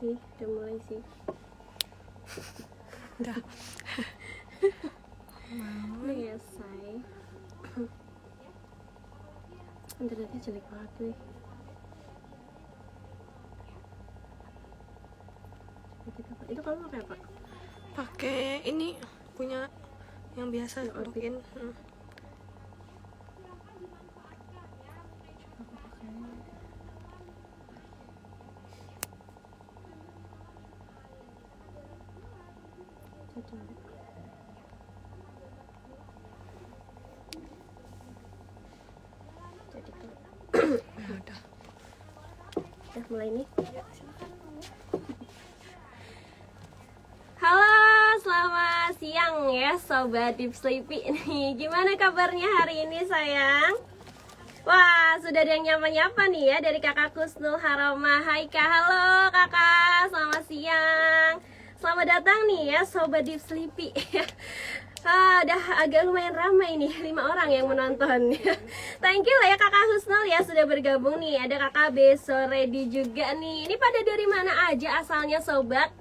sih, udah mulai sih. Udah. Udah ya, say. Internetnya jelek banget nih. Itu kamu pakai apa? Pakai ini punya yang biasa bikin. Ya udah. Udah mulai nih. Halo, selamat siang ya Sobat Deep Sleepy nih. Gimana kabarnya hari ini sayang? Wah, sudah ada yang nyapa-nyapa nih ya dari kakak Kusnul Haroma. Hai kak, halo kakak, selamat siang. Selamat datang nih ya Sobat Deep Sleepy. Udah agak lumayan ramai nih, 5 orang yang menonton. Thank you lah ya kakak Husnul ya sudah bergabung nih. Ada kakak Beso ready juga nih. Ini pada dari mana aja asalnya sobat?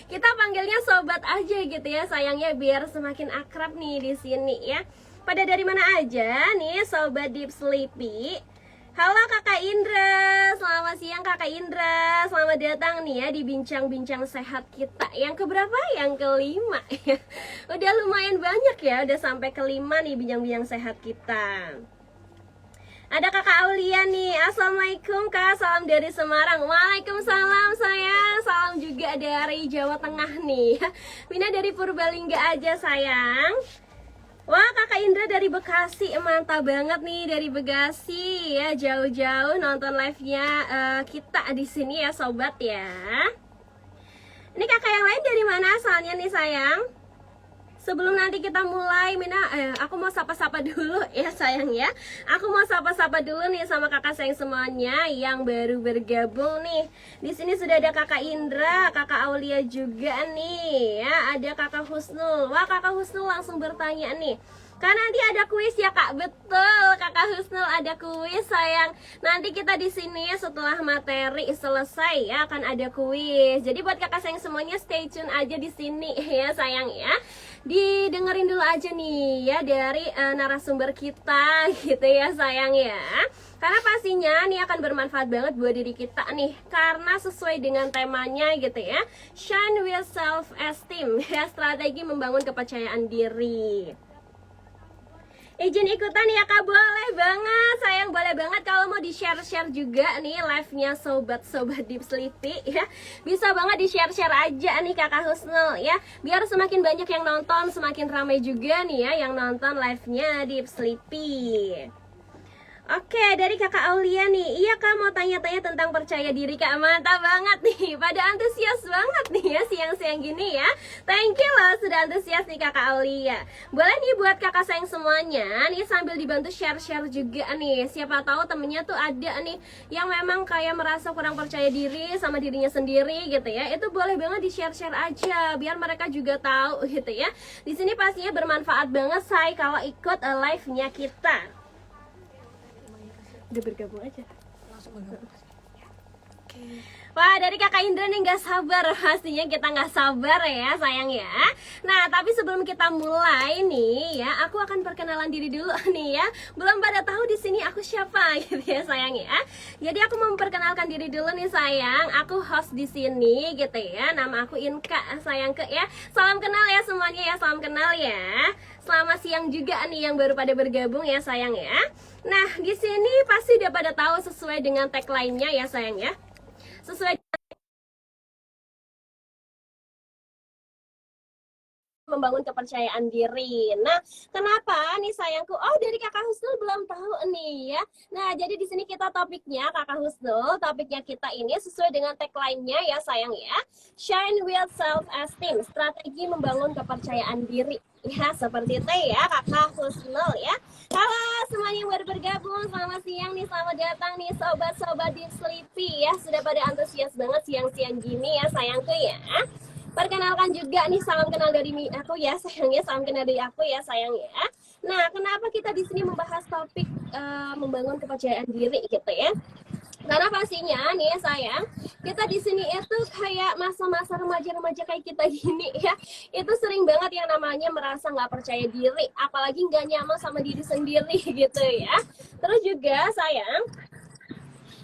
Kita panggilnya sobat aja gitu ya sayangnya biar semakin akrab nih di sini ya. Pada dari mana aja nih Sobat Deep Sleepy? Halo kakak Indra, selamat siang kakak Indra. Selamat datang nih ya di bincang-bincang sehat kita. Yang keberapa? Yang kelima. Udah lumayan banyak ya, udah sampai kelima nih bincang-bincang sehat kita. Ada kakak Aulia nih. Assalamualaikum kak, salam dari Semarang. Waalaikumsalam sayang. Salam juga dari Jawa Tengah nih. Mina dari Purbalingga aja sayang. Wah kakak Indra dari Bekasi, mantap banget nih dari Bekasi ya, jauh-jauh nonton live-nya kita di sini ya sobat ya. Ini kakak yang lain dari mana asalnya nih sayang? Sebelum nanti kita mulai, Mina, aku mau sapa-sapa dulu ya sayang ya. Aku mau sapa-sapa dulu nih sama kakak sayang semuanya yang baru bergabung nih. Di sini sudah ada kakak Indra, kakak Aulia juga nih ya. Ada kakak Husnul. Wah kakak Husnul langsung bertanya nih. Kan nanti ada kuis ya kak, betul kakak Husnul ada kuis sayang. Nanti kita di sini setelah materi selesai ya akan ada kuis. Jadi buat kakak sayang semuanya stay tune aja di sini ya sayang ya. Didengerin dulu aja nih ya dari narasumber kita gitu ya sayang ya. Karena pastinya nih akan bermanfaat banget buat diri kita nih. Karena sesuai dengan temanya gitu ya. Shine with self esteem ya, strategi membangun kepercayaan diri. Izin ikutan ya kak, boleh banget sayang, boleh banget. Kalau mau di share-share juga nih live-nya sobat-sobat Deep Sleepy ya, bisa banget di share-share aja nih kakak Husnul ya, biar semakin banyak yang nonton, semakin ramai juga nih ya yang nonton live-nya Deep Sleepy. Oke, dari kakak Aulia nih. Iya kak, mau tanya-tanya tentang percaya diri kak. Mantap banget nih, pada antusias banget nih ya siang-siang gini ya. Thank you loh sudah antusias nih kakak Aulia. Boleh nih buat kakak sayang semuanya nih sambil dibantu share-share juga nih. Siapa tahu temennya tuh ada nih yang memang kayak merasa kurang percaya diri sama dirinya sendiri gitu ya. Itu boleh banget di share-share aja biar mereka juga tahu gitu ya. Di sini pastinya bermanfaat banget say kalau ikut live-nya kita. Udah bergabung aja. Langsung bergabung. Oke. Wah dari kakak Indra nih nggak sabar, pastinya kita nggak sabar ya sayang ya. Nah tapi sebelum kita mulai nih ya, aku akan perkenalan diri dulu nih ya. Belum pada tahu di sini aku siapa gitu ya sayang ya. Jadi aku mau memperkenalkan diri dulu nih sayang. Aku host di sini gitu ya. Nama aku Inka sayang ke ya. Salam kenal ya semuanya ya, salam kenal ya. Selamat siang juga nih yang baru pada bergabung ya sayang ya. Nah di sini pasti udah pada tahu sesuai dengan tagline-nya ya sayang ya. Sesuai membangun kepercayaan diri. Nah, kenapa nih sayangku? Oh, dari Kakak Husnul belum tahu nih ya. Nah, jadi di sini kita topiknya Kakak Husnul, topiknya kita ini sesuai dengan tagline-nya ya sayang ya. Shine with self esteem, strategi membangun kepercayaan diri. Ya, seperti itu ya Kakak Husnul ya. Halo semuanya yang baru bergabung, selamat siang nih, selamat datang nih sobat-sobat Deep Sleepy ya. Sudah pada antusias banget siang-siang gini ya sayangku ya. Perkenalkan juga nih, salam kenal dari aku ya sayangnya, salam kenal dari aku ya sayang ya. Nah, kenapa kita di sini membahas topik membangun kepercayaan diri gitu ya? Karena pastinya nih sayang, kita di sini itu kayak masa-masa remaja-remaja kayak kita gini ya, itu sering banget yang namanya merasa nggak percaya diri, apalagi nggak nyaman sama diri sendiri gitu ya. Terus juga sayang,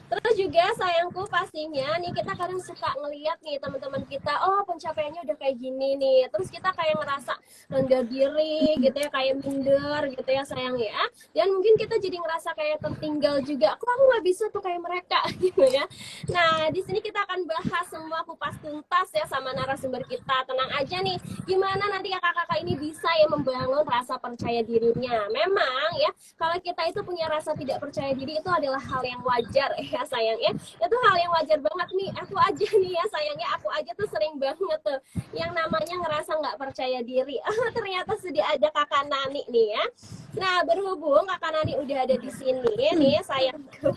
Terus juga sayangku pastinya nih kita kadang suka ngeliat nih teman-teman kita, oh pencapaiannya udah kayak gini nih. Terus kita kayak ngerasa rendah diri gitu ya, kayak minder gitu ya sayang ya. Dan mungkin kita jadi ngerasa kayak tertinggal juga. Kok aku nggak bisa tuh kayak mereka gitu ya. Nah di sini kita akan bahas semua kupas tuntas ya sama narasumber kita. Tenang aja nih, gimana nanti kakak-kakak ini bisa ya membangun rasa percaya dirinya. Memang ya kalau kita itu punya rasa tidak percaya diri itu adalah hal yang wajar ya sayang ya, itu hal yang wajar banget nih. Aku aja nih ya sayangnya, aku aja tuh sering banget tuh yang namanya ngerasa nggak percaya diri. Ternyata sudah ada kakak Nani nih ya. Nah berhubung kakak Nani udah ada di sini nih sayangku,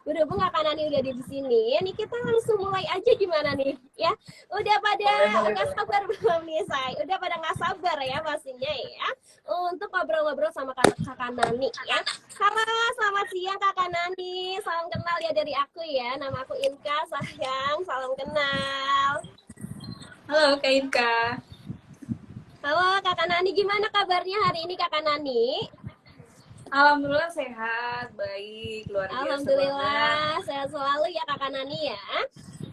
berhubung kakak Nani udah ada di sini nih, kita langsung mulai aja gimana nih ya. Udah pada nggak sabar belum nih say, udah pada nggak sabar ya pastinya ya untuk ngobrol-ngobrol sama kakak Nani ya. Halo, selamat siang kakak Nani. Salam kenal ya dari aku ya. Nama aku Inka sayang. Salam kenal. Halo Kak Inka. Halo kakak Nani, gimana kabarnya hari ini kakak Nani? Alhamdulillah sehat, baik, luar biasa banget. Alhamdulillah, sehat selalu ya kakak Nani ya.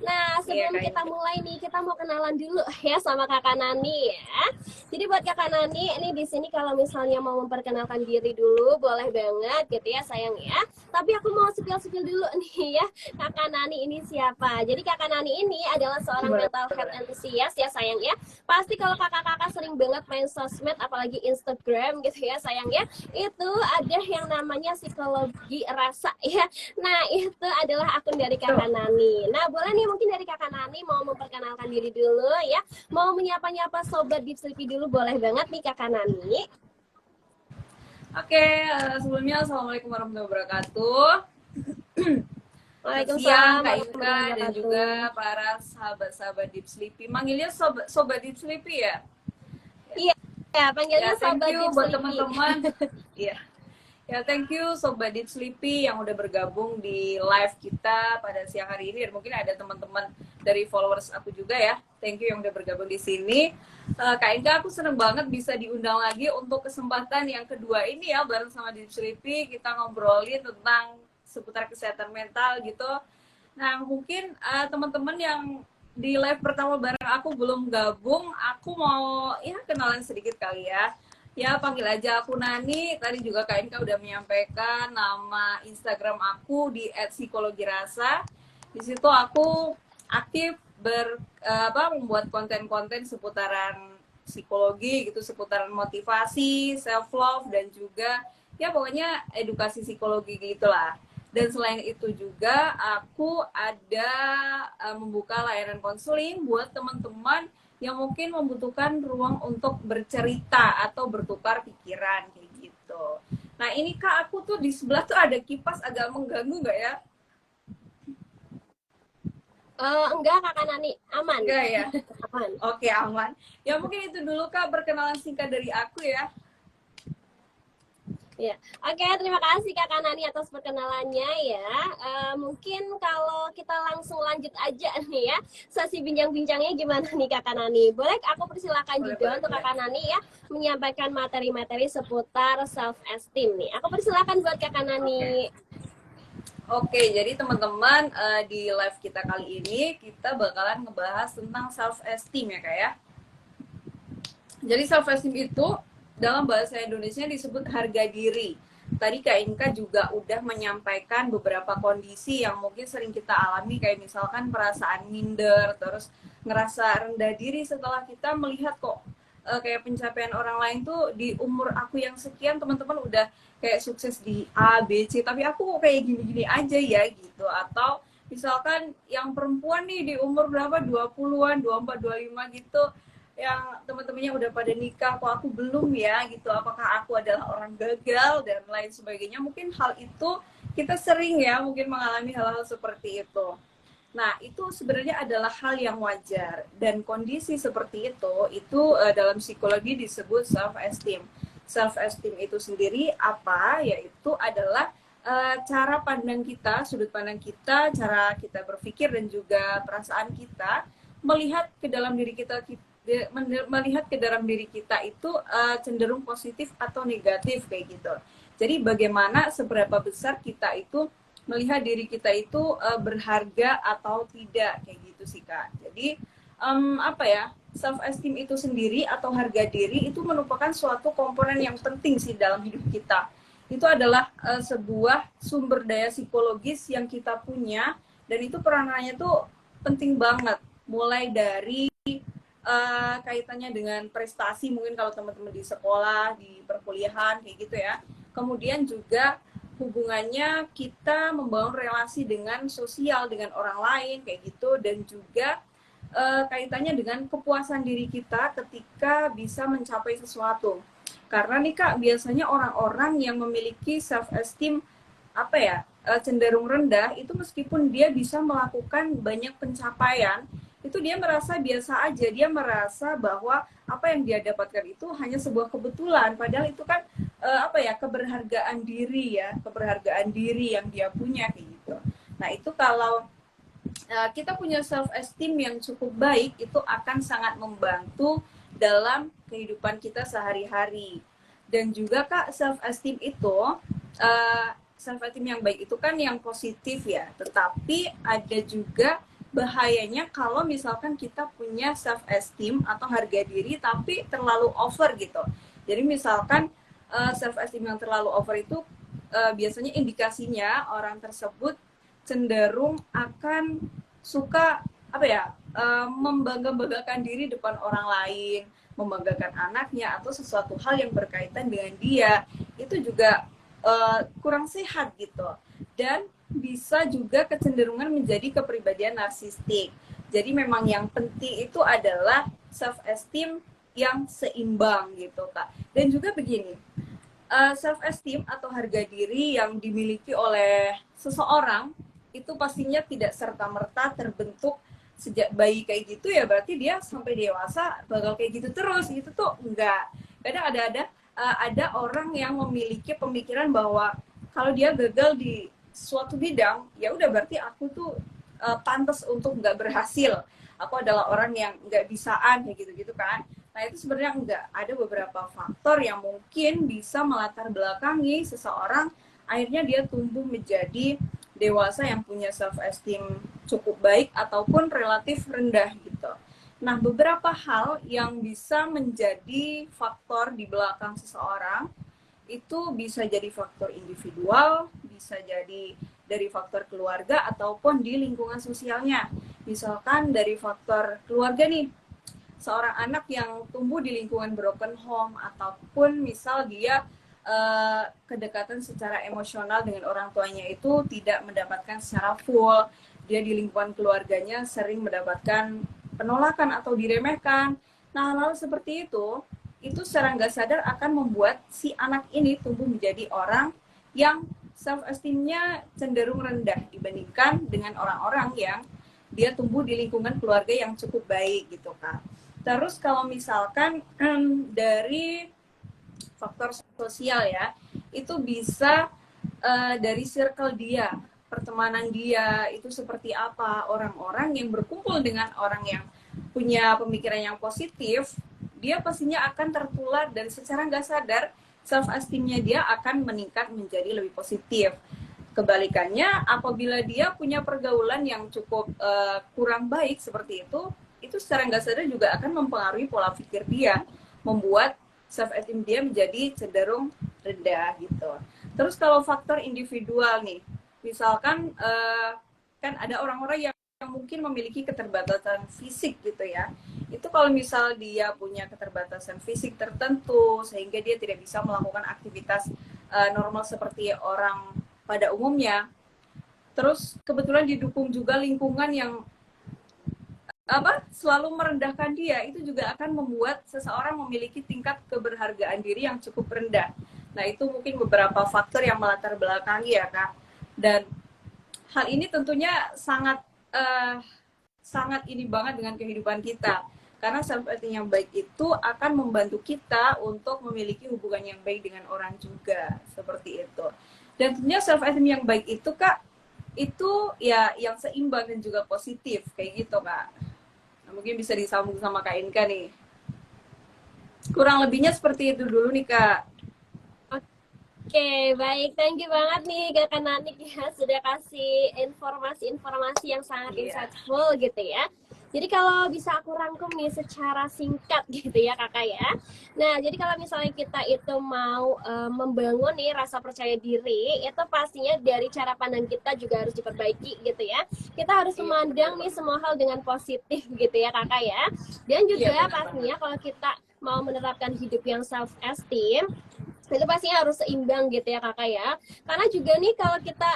Nah, sebelum Kak kita Inka. mulai nih, kita mau kenalan dulu ya sama kakak Nani ya. Jadi buat kakak Nani, ini di sini kalau misalnya mau memperkenalkan diri dulu, boleh banget gitu ya sayang ya. Tapi aku mau spill-spill dulu nih ya, kakak Nani ini siapa? Jadi kakak Nani ini adalah seorang mental health enthusiast ya sayang ya. Pasti kalau kakak-kakak sering banget main sosmed, apalagi Instagram gitu ya sayang ya, itu ada yang namanya psikologi rasa ya. Nah itu adalah akun dari kakak Nani. Nah boleh nih mungkin dari kakak Nani mau memperkenalkan diri dulu ya, mau menyapa-nyapa sobat Deep Sleepy dulu, boleh banget nih kakak Nani. Oke, sebelumnya Assalamualaikum warahmatullahi wabarakatuh. Waalaikumsalam Siang Kak Inka warahmatullahi dan wabarakatuh. juga para sahabat-sahabat Deep Sleepy. Manggilnya sobat Deep Sleepy ya? Ya panggilnya Thank sobat you Deep buat Sleepy. teman-teman. Iya. Ya, thank you Sobat Deep Sleepy yang udah bergabung di live kita pada siang hari ini. Dan mungkin ada teman-teman dari followers aku juga ya. Thank you yang udah bergabung di sini. Kak Inga, aku seneng banget bisa diundang lagi untuk kesempatan yang kedua ini ya, bareng sama Deep Sleepy. Kita ngobrolin tentang seputar kesehatan mental gitu. Nah, mungkin teman-teman yang di live pertama bareng aku belum gabung, aku mau ya kenalan sedikit kali ya. Ya, panggil aja aku Nani. Tadi juga Kak Inka udah menyampaikan nama Instagram aku di @psikologirasa. Di situ aku aktif membuat konten-konten seputaran psikologi gitu, seputaran motivasi, self love dan juga ya pokoknya edukasi psikologi gitulah. Dan selain itu juga aku ada membuka layanan konseling buat teman-teman yang mungkin membutuhkan ruang untuk bercerita atau bertukar pikiran kayak gitu. Nah ini Kak, aku tuh di sebelah tuh ada kipas, agak mengganggu nggak ya? Enggak kakak Nani, aman. Enggak ya? Aman. Oke, aman. Ya mungkin itu dulu Kak perkenalan singkat dari aku ya. Ya, oke, terima kasih kakak Nani atas perkenalannya ya. Mungkin kalau kita langsung lanjut aja nih ya, sesi bincang-bincangnya gimana nih kakak Nani? Boleh aku persilakan juga untuk kakak Nani ya menyampaikan materi-materi seputar self esteem nih. Aku persilakan buat kakak Nani. Oke, jadi teman-teman di live kita kali ini kita bakalan ngebahas tentang self esteem ya Kak ya. Jadi self esteem itu dalam bahasa Indonesia disebut harga diri. Tadi Kak Inka juga udah menyampaikan beberapa kondisi yang mungkin sering kita alami, kayak misalkan perasaan minder, terus ngerasa rendah diri setelah kita melihat kok kayak pencapaian orang lain tuh di umur aku yang sekian teman-teman udah kayak sukses di A, B, C, tapi aku kok kayak gini-gini aja ya gitu. Atau misalkan yang perempuan nih di umur berapa, 20-an, 24, 25 gitu, yang teman-temannya udah pada nikah, kok aku belum ya gitu, apakah aku adalah orang gagal dan lain sebagainya. Mungkin hal itu kita sering ya mungkin mengalami hal-hal seperti itu. Nah itu sebenarnya adalah hal yang wajar, dan kondisi seperti itu dalam psikologi disebut self esteem. Self esteem itu sendiri apa? Yaitu adalah cara pandang kita, sudut pandang kita, cara kita berpikir dan juga perasaan kita melihat ke dalam diri kita melihat ke dalam diri kita itu cenderung positif atau negatif kayak gitu. Jadi bagaimana seberapa besar kita itu melihat diri kita itu berharga atau tidak kayak gitu sih Kak. Jadi apa ya, self esteem itu sendiri atau harga diri itu merupakan suatu komponen yang penting sih dalam hidup kita. Itu adalah sebuah sumber daya psikologis yang kita punya, dan itu peranannya tuh penting banget, mulai dari kaitannya dengan prestasi, mungkin kalau teman-teman di sekolah, di perkuliahan kayak gitu ya. Kemudian juga hubungannya kita membangun relasi dengan sosial, dengan orang lain kayak gitu, dan juga kaitannya dengan kepuasan diri kita ketika bisa mencapai sesuatu. Karena nih Kak, biasanya orang-orang yang memiliki self esteem apa ya, cenderung rendah itu, meskipun dia bisa melakukan banyak pencapaian, itu dia merasa biasa aja, dia merasa bahwa apa yang dia dapatkan itu hanya sebuah kebetulan, padahal itu kan apa ya, keberhargaan diri ya, keberhargaan diri yang dia punya kayak gitu. Nah itu kalau kita punya self esteem yang cukup baik, itu akan sangat membantu dalam kehidupan kita sehari-hari. Dan juga Kak, self esteem itu self esteem yang baik itu kan yang positif ya, tetapi ada juga bahayanya kalau misalkan kita punya self esteem atau harga diri tapi terlalu over gitu. Jadi misalkan self esteem yang terlalu over itu biasanya indikasinya orang tersebut cenderung akan suka apa ya, membangga-banggakan diri depan orang lain, membanggakan anaknya atau sesuatu hal yang berkaitan dengan dia. Itu juga kurang sehat gitu, dan bisa juga kecenderungan menjadi kepribadian narsistik. Jadi memang yang penting itu adalah self esteem yang seimbang gitu Kak. Dan juga begini, self esteem atau harga diri yang dimiliki oleh seseorang itu pastinya tidak serta-merta terbentuk sejak bayi kayak gitu ya, berarti dia sampai dewasa bakal kayak gitu terus. Itu tuh enggak. Kadang ada orang yang memiliki pemikiran bahwa kalau dia gagal di suatu bidang, ya udah berarti aku tuh pantas untuk nggak berhasil. Aku adalah orang yang nggak bisaan kayak gitu-gitu kan. Nah itu sebenarnya enggak. Ada beberapa faktor yang mungkin bisa melatar belakangi seseorang akhirnya dia tumbuh menjadi dewasa yang punya self esteem cukup baik ataupun relatif rendah gitu. Nah, beberapa hal yang bisa menjadi faktor di belakang seseorang itu bisa jadi faktor individual, bisa jadi dari faktor keluarga ataupun di lingkungan sosialnya. Misalkan dari faktor keluarga nih, seorang anak yang tumbuh di lingkungan broken home, ataupun misal dia kedekatan secara emosional dengan orang tuanya itu tidak mendapatkan secara full, dia di lingkungan keluarganya sering mendapatkan penolakan atau diremehkan. Nah, hal-hal seperti itu secara nggak sadar akan membuat si anak ini tumbuh menjadi orang yang self esteem-nya cenderung rendah dibandingkan dengan orang-orang yang dia tumbuh di lingkungan keluarga yang cukup baik gitu Kak. Terus kalau misalkan dari faktor sosial ya, itu bisa dari circle dia, pertemanan dia itu seperti apa. Orang-orang yang berkumpul dengan orang yang punya pemikiran yang positif, dia pastinya akan tertular dan secara nggak sadar self esteem-nya dia akan meningkat menjadi lebih positif. Kebalikannya, apabila dia punya pergaulan yang cukup kurang baik seperti itu secara nggak sadar juga akan mempengaruhi pola pikir dia, membuat self esteem dia menjadi cenderung rendah gitu. Terus kalau faktor individual nih, misalkan kan ada orang-orang yang mungkin memiliki keterbatasan fisik gitu ya. Itu kalau misal dia punya keterbatasan fisik tertentu sehingga dia tidak bisa melakukan aktivitas normal seperti orang pada umumnya. Terus kebetulan didukung juga lingkungan yang selalu merendahkan dia, itu juga akan membuat seseorang memiliki tingkat keberhargaan diri yang cukup rendah. Nah, itu mungkin beberapa faktor yang melatar belakangi ya, Kak. Dan hal ini tentunya sangat ini banget dengan kehidupan kita. Karena self esteem yang baik itu akan membantu kita untuk memiliki hubungan yang baik dengan orang juga. Seperti itu. Dan tentunya self esteem yang baik itu Kak, itu ya yang seimbang dan juga positif kayak gitu Kak. Nah, mungkin bisa disambung sama Kak Inka nih. Kurang lebihnya seperti itu dulu nih Kak. Oke, baik. Thank you banget nih Kakak Nanik ya sudah kasih informasi-informasi yang sangat Iya. insightful gitu ya. Jadi kalau bisa aku rangkum nih secara singkat gitu ya Kakak ya. Nah, jadi kalau misalnya kita itu mau membangun nih rasa percaya diri, itu pastinya dari cara pandang kita juga harus diperbaiki gitu ya. Kita harus Iya, memandang benar. nih semua hal dengan positif gitu ya Kakak ya. Dan juga Iya, benar pastinya kalau kita mau menerapkan hidup yang self esteem, itu pastinya harus seimbang gitu ya Kakak ya. Karena juga nih kalau kita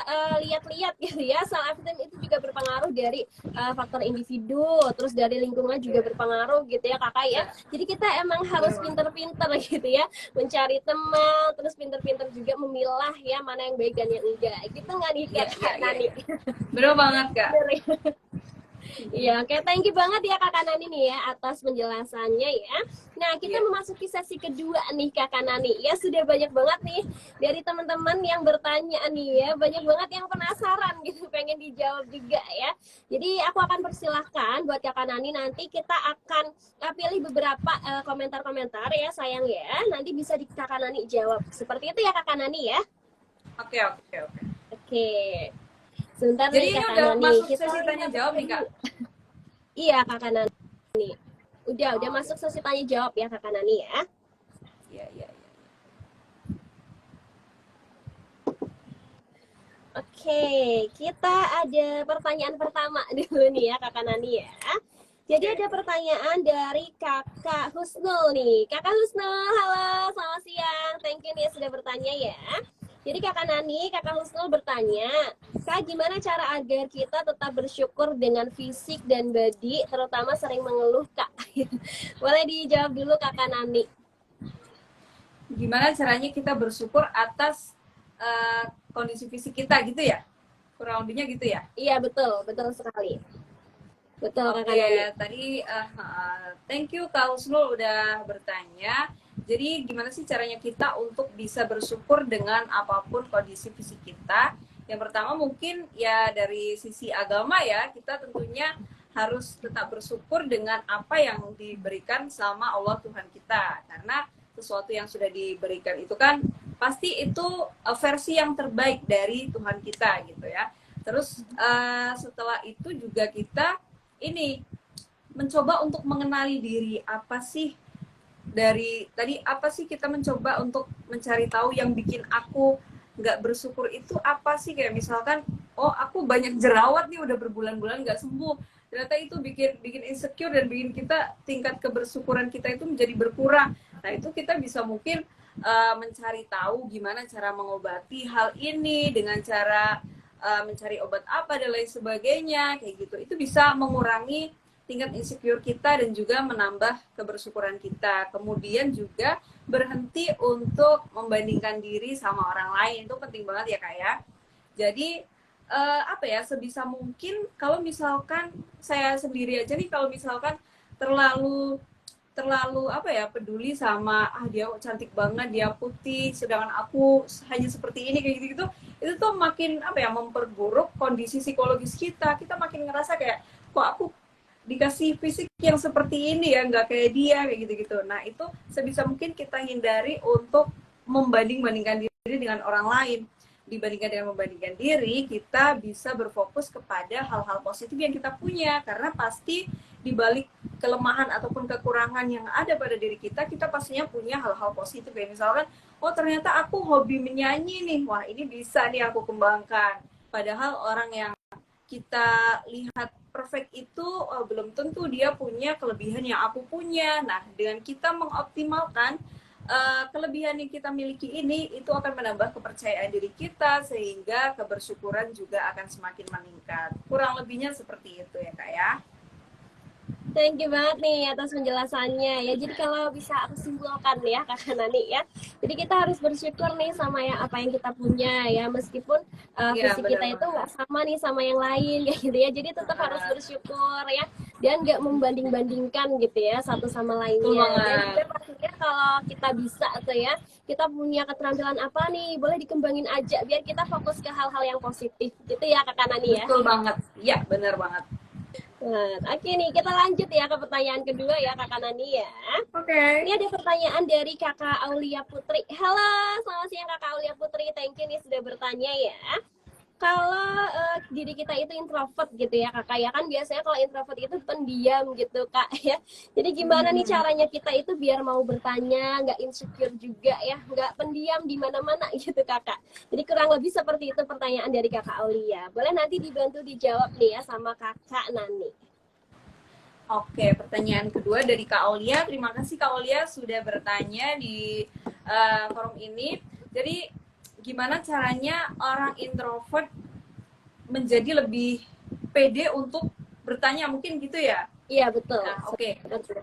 lihat-lihat gitu ya, self esteem itu juga berpengaruh dari faktor individu, terus dari lingkungan juga berpengaruh gitu ya Kakak ya. Jadi kita emang harus pinter-pinter gitu ya, mencari teman, terus pinter-pinter juga memilah ya mana yang baik dan yang enggak. Gitu nggak nih Kak Nani? Bener banget Kak. Iya, oke, thank you banget ya Kakak Nani nih ya atas penjelasannya ya. Nah, kita memasuki sesi kedua nih Kakak Nani. Ya, sudah banyak banget nih dari teman-teman yang bertanya nih ya. Banyak banget yang penasaran gitu, pengen dijawab juga ya. Jadi aku akan persilahkan buat Kakak Nani, nanti kita akan pilih beberapa komentar-komentar ya sayang ya. Nanti bisa di Kakak Nani jawab. Seperti itu ya Kakak Nani ya. Oke. Oke. Sebentar Jadi nih ini Kakak udah Nani. masuk Kita sesi tanya jawab nih Kak. Iya Kakak Nani. Udah masuk sesi tanya jawab ya Kakak Nani ya. Iya. Oke, kita ada pertanyaan pertama dulu nih ya Kakak Nani ya. Jadi ada pertanyaan dari Kakak Husnul nih. Kakak Husnul, halo, selamat siang. Thank you nih sudah bertanya ya. Jadi Kakak Nani, Kakak Husnul bertanya, Kak, gimana cara agar kita tetap bersyukur dengan fisik dan body, terutama sering mengeluh, Kak? Boleh dijawab dulu Kakak Nani. Gimana caranya kita bersyukur atas kondisi fisik kita gitu ya? Kurang lebihnya gitu ya? Iya, betul sekali. Betul Kakak Oke, Nani. tadi thank you Kak Husnul udah bertanya. Jadi gimana sih caranya kita untuk bisa bersyukur dengan apapun kondisi fisik kita? Yang pertama mungkin ya dari sisi agama ya, kita tentunya harus tetap bersyukur dengan apa yang diberikan sama Allah Tuhan kita. Karena sesuatu yang sudah diberikan itu kan pasti itu versi yang terbaik dari Tuhan kita gitu ya. Terus setelah itu juga kita ini mencoba untuk mengenali diri, apa sih dari tadi, apa sih kita mencoba untuk mencari tahu yang bikin aku nggak bersyukur itu apa sih, kayak misalkan oh aku banyak jerawat nih udah berbulan-bulan nggak sembuh, ternyata itu bikin insecure dan bikin kita tingkat kebersyukuran kita itu menjadi berkurang. Nah itu kita bisa mungkin mencari tahu gimana cara mengobati hal ini dengan cara mencari obat apa dan lain sebagainya kayak gitu. Itu bisa mengurangi tingkat insecure kita dan juga menambah kebersyukuran kita. Kemudian juga berhenti untuk membandingkan diri sama orang lain, itu penting banget ya Kak ya. Jadi apa ya, sebisa mungkin kalau misalkan saya sendiri aja nih, kalau misalkan terlalu apa ya, peduli sama dia cantik banget, dia putih, sedangkan aku hanya seperti ini kayak gitu-gitu, itu tuh makin apa ya, memperburuk kondisi psikologis kita. Kita makin ngerasa kayak kok aku dikasih fisik yang seperti ini ya, nggak kayak dia kayak gitu-gitu. Nah itu sebisa mungkin kita hindari untuk membanding-bandingkan diri dengan orang lain. Dibandingkan dengan membandingkan diri, kita bisa berfokus kepada hal-hal positif yang kita punya, karena pasti dibalik kelemahan ataupun kekurangan yang ada pada diri kita, kita pastinya punya hal-hal positif. Ya misalkan, oh ternyata aku hobi menyanyi nih, wah ini bisa nih aku kembangkan. Padahal orang yang kita lihat perfect itu belum tentu dia punya kelebihan yang aku punya. Nah dengan kita mengoptimalkan kelebihan yang kita miliki ini, itu akan menambah kepercayaan diri kita, sehingga kebersyukuran juga akan semakin meningkat. Kurang lebihnya seperti itu ya Kak ya. Thank you banget nih atas penjelasannya ya. Jadi kalau bisa aku simpulkan ya Kakak Nani ya. Jadi kita harus bersyukur nih sama yang apa yang kita punya ya, meskipun fisik kita itu nggak sama nih sama yang lain kayak gitu ya. Jadi tetap harus bersyukur ya. dan nggak membanding-bandingkan gitu ya satu sama Betul lainnya. Dan banget. juga pastinya kalau kita bisa atau ya kita punya keterampilan apa nih, boleh dikembangin aja biar kita fokus ke hal-hal yang positif gitu ya Kakak Nani ya. Betul banget. Iya, benar banget. Nah, oke nih kita lanjut ya ke pertanyaan kedua ya Kakak Nani ya. Oke. Ini ada pertanyaan dari Kakak Aulia Putri. Halo, selamat siang Kakak Aulia Putri. Thank you nih sudah bertanya ya. Kalau diri kita itu introvert gitu ya Kakak ya, kan biasanya kalau introvert itu pendiam gitu Kak ya. Jadi gimana nih caranya kita itu biar mau bertanya, nggak insecure juga ya, nggak pendiam di mana-mana gitu Kakak. Jadi kurang lebih seperti itu pertanyaan dari Kakak Aulia. Boleh nanti dibantu dijawab nih ya sama Kakak Nani. Oke, pertanyaan kedua dari Kak Aulia. Terima kasih Kak Aulia sudah bertanya di forum ini. Jadi, gimana caranya orang introvert menjadi lebih pede untuk bertanya? Mungkin gitu ya? Iya betul. Nah, oke. Betul.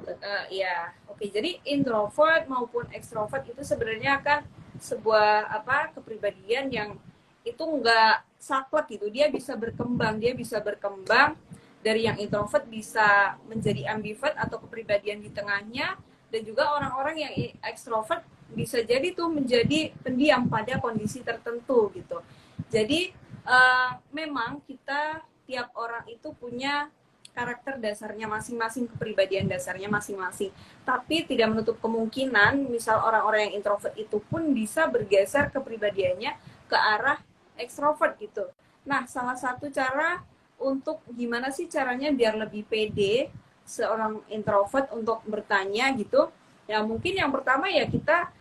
Ya, oke. Jadi, introvert maupun ekstrovert itu sebenarnya kan sebuah kepribadian yang itu nggak saklek gitu. Dia bisa berkembang dari yang introvert bisa menjadi ambivert atau kepribadian di tengahnya, dan juga orang-orang yang ekstrovert bisa jadi tuh menjadi pendiam pada kondisi tertentu gitu. Jadi memang kita tiap orang itu punya karakter dasarnya masing-masing, kepribadian dasarnya masing-masing. Tapi tidak menutup kemungkinan misal orang-orang yang introvert itu pun bisa bergeser kepribadiannya ke arah ekstrovert gitu. Nah, salah satu cara untuk gimana sih caranya biar lebih pede seorang introvert untuk bertanya gitu. Ya mungkin yang pertama ya kita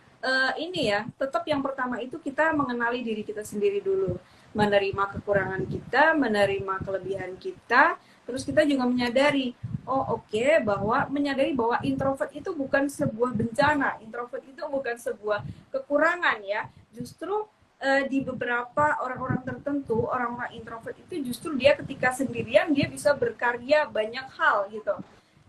tetap yang pertama itu kita mengenali diri kita sendiri dulu. Menerima kekurangan kita, menerima kelebihan kita, terus kita juga menyadari, menyadari bahwa introvert itu bukan sebuah bencana, introvert itu bukan sebuah kekurangan ya. Justru di beberapa orang-orang tertentu, orang-orang introvert itu justru dia ketika sendirian dia bisa berkarya banyak hal gitu.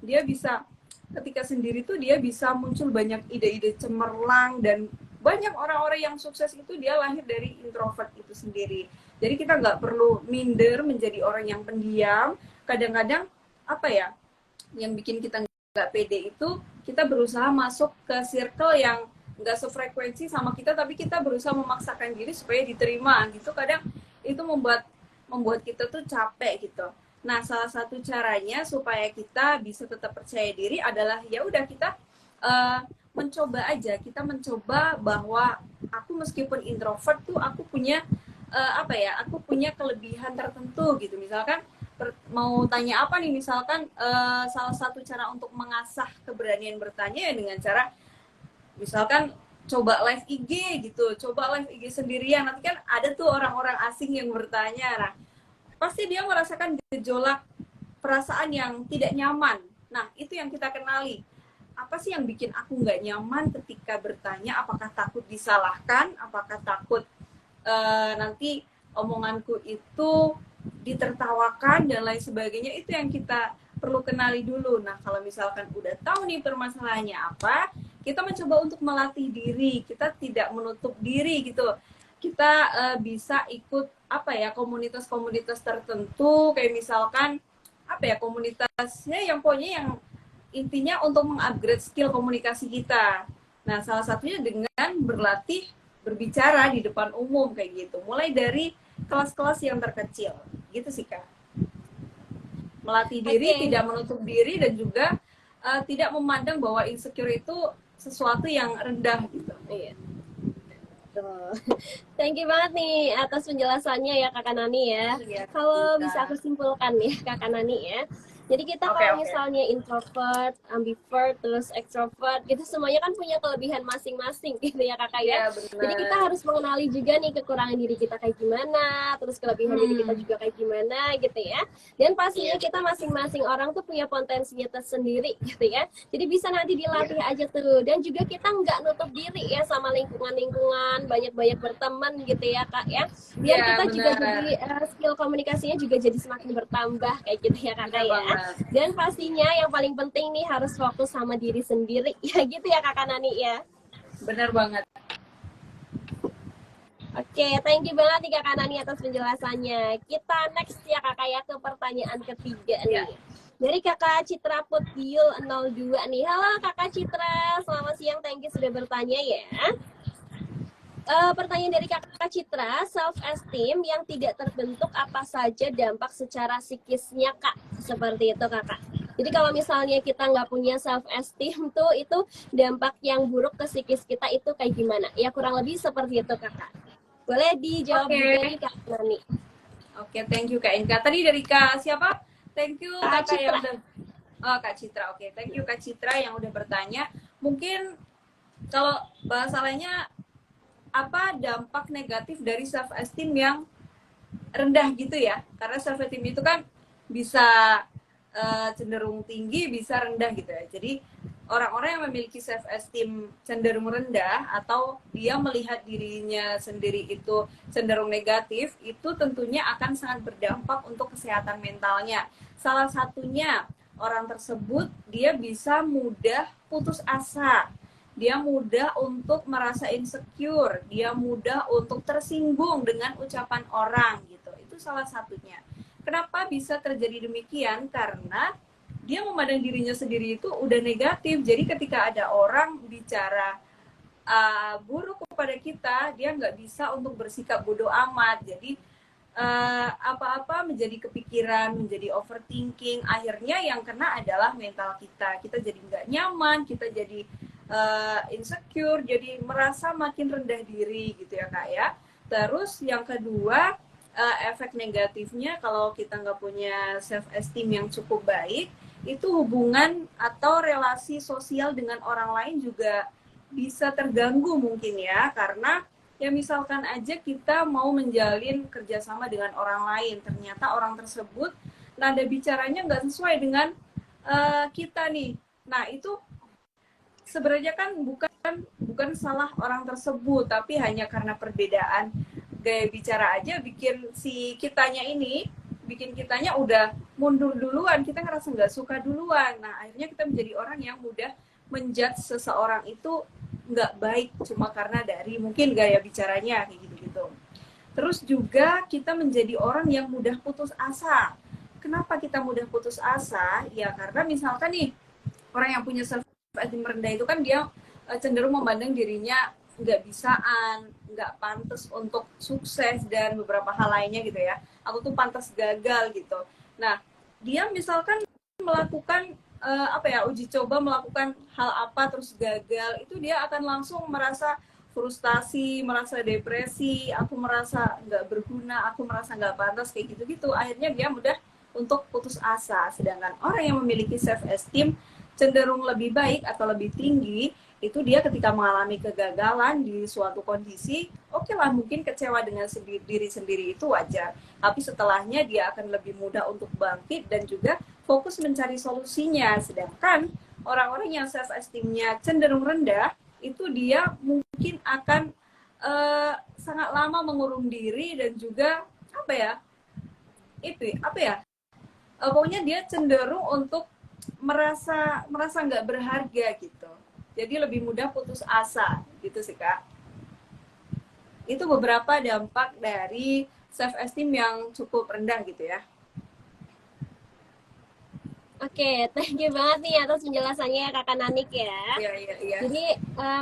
Dia bisa ketika sendiri tuh dia bisa muncul banyak ide-ide cemerlang, dan banyak orang-orang yang sukses itu dia lahir dari introvert itu sendiri. Jadi kita nggak perlu minder menjadi orang yang pendiam. Kadang-kadang yang bikin kita nggak pede itu kita berusaha masuk ke circle yang nggak sefrekuensi sama kita, tapi kita berusaha memaksakan diri supaya diterima gitu. Kadang itu membuat kita tuh capek gitu. Nah, salah satu caranya supaya kita bisa tetap percaya diri adalah ya udah kita mencoba aja. Kita mencoba bahwa aku meskipun introvert tuh aku punya aku punya kelebihan tertentu gitu. Misalkan mau tanya apa nih, misalkan salah satu cara untuk mengasah keberanian bertanya ya dengan cara misalkan coba live IG gitu, coba live IG sendirian. Nanti kan ada tuh orang-orang asing yang bertanya, nah pasti dia merasakan gejolak perasaan yang tidak nyaman. Nah itu yang kita kenali, apa sih yang bikin aku nggak nyaman ketika bertanya? Apakah takut disalahkan, apakah takut nanti omonganku itu ditertawakan dan lain sebagainya. Itu yang kita perlu kenali dulu. Nah kalau misalkan udah tahu nih permasalahannya apa, kita mencoba untuk melatih diri, kita tidak menutup diri gitu. Kita bisa ikut komunitas-komunitas tertentu, kayak misalkan komunitasnya yang pokoknya yang intinya untuk mengupgrade skill komunikasi kita. Nah, salah satunya dengan berlatih berbicara di depan umum kayak gitu. Mulai dari kelas-kelas yang terkecil. Gitu sih, Kak. Melatih diri, tidak menutup diri, dan juga tidak memandang bahwa insecure itu sesuatu yang rendah gitu. Iya. Thank you banget nih atas penjelasannya ya Kakak Nani ya. Kalau bisa aku simpulkan ya Kakak Nani ya. Jadi kita kalau misalnya introvert, ambivert, terus extrovert, gitu semuanya kan punya kelebihan masing-masing gitu ya Kakak ya. Jadi kita harus mengenali juga nih kekurangan diri kita kayak gimana, terus kelebihan diri kita juga kayak gimana gitu ya. Dan pastinya kita masing-masing orang tuh punya potensinya tersendiri gitu ya. Jadi bisa nanti dilatih aja tuh. Dan juga kita nggak nutup diri ya sama lingkungan-lingkungan, banyak-banyak berteman gitu ya Kak ya. Biar kita juga jadi skill komunikasinya juga jadi semakin bertambah kayak gitu ya Kakak ya. Dan pastinya yang paling penting nih harus fokus sama diri sendiri ya gitu ya Kakak Nani ya. Benar banget. Oke, thank you banget nih Kakak Nani atas penjelasannya. Kita next ya Kakak ya ke pertanyaan ketiga nih. Dari kakak Citra Putbiul 02 nih. Halo kakak Citra, selamat siang, thank you sudah bertanya ya. Pertanyaan dari kakak Citra, self esteem yang tidak terbentuk apa saja dampak secara psikisnya kak? Seperti itu kakak. Jadi kalau misalnya kita nggak punya self esteem tuh itu dampak yang buruk ke psikis kita itu kayak gimana? Ya kurang lebih seperti itu kakak. Boleh dijawab Oke. juga nih kak Nani. Oke, thank you Kak Inka. Tadi dari Kak siapa? Thank you Kak Kakak yang Citra. udah Oh, Kak Citra. Oke, thank you Kak Citra yang udah bertanya. Mungkin kalau bahasa lainnya apa dampak negatif dari self esteem yang rendah gitu ya? Karena self esteem itu kan bisa cenderung tinggi, bisa rendah gitu ya. Jadi orang-orang yang memiliki self esteem cenderung rendah atau dia melihat dirinya sendiri itu cenderung negatif, itu tentunya akan sangat berdampak untuk kesehatan mentalnya. Salah satunya orang tersebut dia bisa mudah putus asa, dia mudah untuk merasa insecure, dia mudah untuk tersinggung dengan ucapan orang gitu. Itu salah satunya. Kenapa bisa terjadi demikian? Karena dia memandang dirinya sendiri itu udah negatif. Jadi ketika ada orang bicara buruk kepada kita, dia nggak bisa untuk bersikap bodoh amat. Jadi apa-apa menjadi kepikiran, menjadi overthinking. Akhirnya yang kena adalah mental kita. Kita jadi nggak nyaman, kita jadi insecure, jadi merasa makin rendah diri gitu ya kak ya. Terus yang kedua, efek negatifnya kalau kita nggak punya self esteem yang cukup baik, itu hubungan atau relasi sosial dengan orang lain juga bisa terganggu mungkin ya, karena ya misalkan aja kita mau menjalin kerjasama dengan orang lain, ternyata orang tersebut nada bicaranya nggak sesuai dengan kita nih. Nah itu sebenarnya kan bukan salah orang tersebut, tapi hanya karena perbedaan gaya bicara aja bikin kitanya udah mundur duluan, kita ngerasa nggak suka duluan. Nah akhirnya kita menjadi orang yang mudah menjudge seseorang itu nggak baik cuma karena dari mungkin gaya bicaranya kayak gitu-gitu. Terus juga kita menjadi orang yang mudah putus asa. Kenapa kita mudah putus asa? Ya karena misalkan nih orang yang punya self esteem rendah itu kan dia cenderung memandang dirinya nggak bisaan, nggak pantas untuk sukses dan beberapa hal lainnya gitu ya. Aku tuh pantas gagal gitu. Nah, dia misalkan melakukan uji coba melakukan hal apa terus gagal, itu dia akan langsung merasa frustasi, merasa depresi, aku merasa nggak berguna, aku merasa nggak pantas kayak gitu-gitu. Akhirnya dia mudah untuk putus asa. Sedangkan orang yang memiliki self esteem cenderung lebih baik atau lebih tinggi, itu dia ketika mengalami kegagalan di suatu kondisi, oke lah mungkin kecewa dengan diri sendiri itu wajar. Tapi setelahnya dia akan lebih mudah untuk bangkit dan juga fokus mencari solusinya. Sedangkan orang-orang yang self esteem-nya cenderung rendah, itu dia mungkin akan sangat lama mengurung diri dan juga pokoknya dia cenderung untuk merasa nggak berharga gitu. Jadi lebih mudah putus asa gitu sih kak. Itu beberapa dampak dari self esteem yang cukup rendah gitu ya. Oke, thank you banget nih atas penjelasannya ya kakak Nanik ya. Iya. Jadi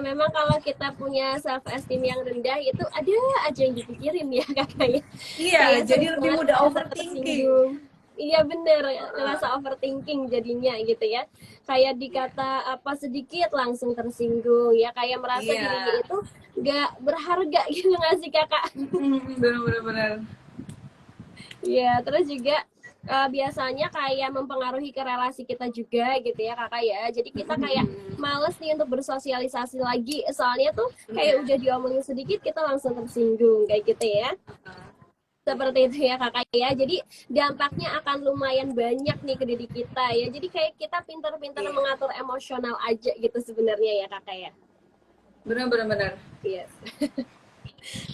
memang kalau kita punya self esteem yang rendah itu ada aja yang dipikirin ya kakak ya. Iya, Kayak jadi lebih semua mudah rasa overthinking. tersinggung. Iya bener, ngerasa overthinking jadinya gitu ya. Kayak dikata apa sedikit langsung tersinggung ya, kayak merasa Iya. dirinya itu gak berharga gitu gak sih kakak? Bener. Iya, terus juga biasanya kayak mempengaruhi ke relasi kita juga gitu ya kakak ya. Jadi kita kayak males nih untuk bersosialisasi lagi, soalnya tuh kayak udah diomongin sedikit kita langsung tersinggung kayak gitu ya. Seperti itu ya kakak ya. Jadi dampaknya akan lumayan banyak nih ke diri kita ya. Jadi kayak kita pintar-pintar mengatur emosional aja gitu sebenarnya ya kakak ya. Benar. Yes.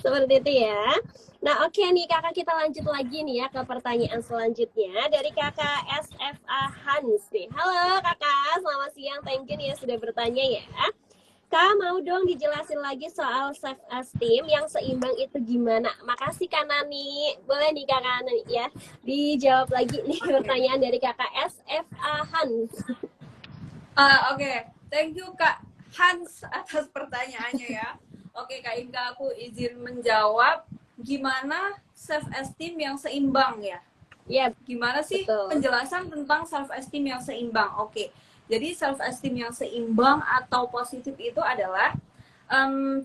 Seperti itu ya. Nah oke nih kakak, kita lanjut lagi nih ya ke pertanyaan selanjutnya dari kakak SFA Hans nih. Halo kakak, selamat siang, thank you nih ya sudah bertanya ya. Kak, mau dong dijelasin lagi soal self esteem yang seimbang itu gimana? Makasih Kak Nani. Boleh nih Kak Nani ya. Dijawab lagi nih pertanyaan dari Kakak SFA Hans. Oke. Thank you Kak Hans atas pertanyaannya ya. Oke Kak Inka, aku izin menjawab gimana self esteem yang seimbang ya. Ya, Gimana sih betul. penjelasan tentang self esteem yang seimbang? Oke. Jadi self esteem yang seimbang atau positif itu adalah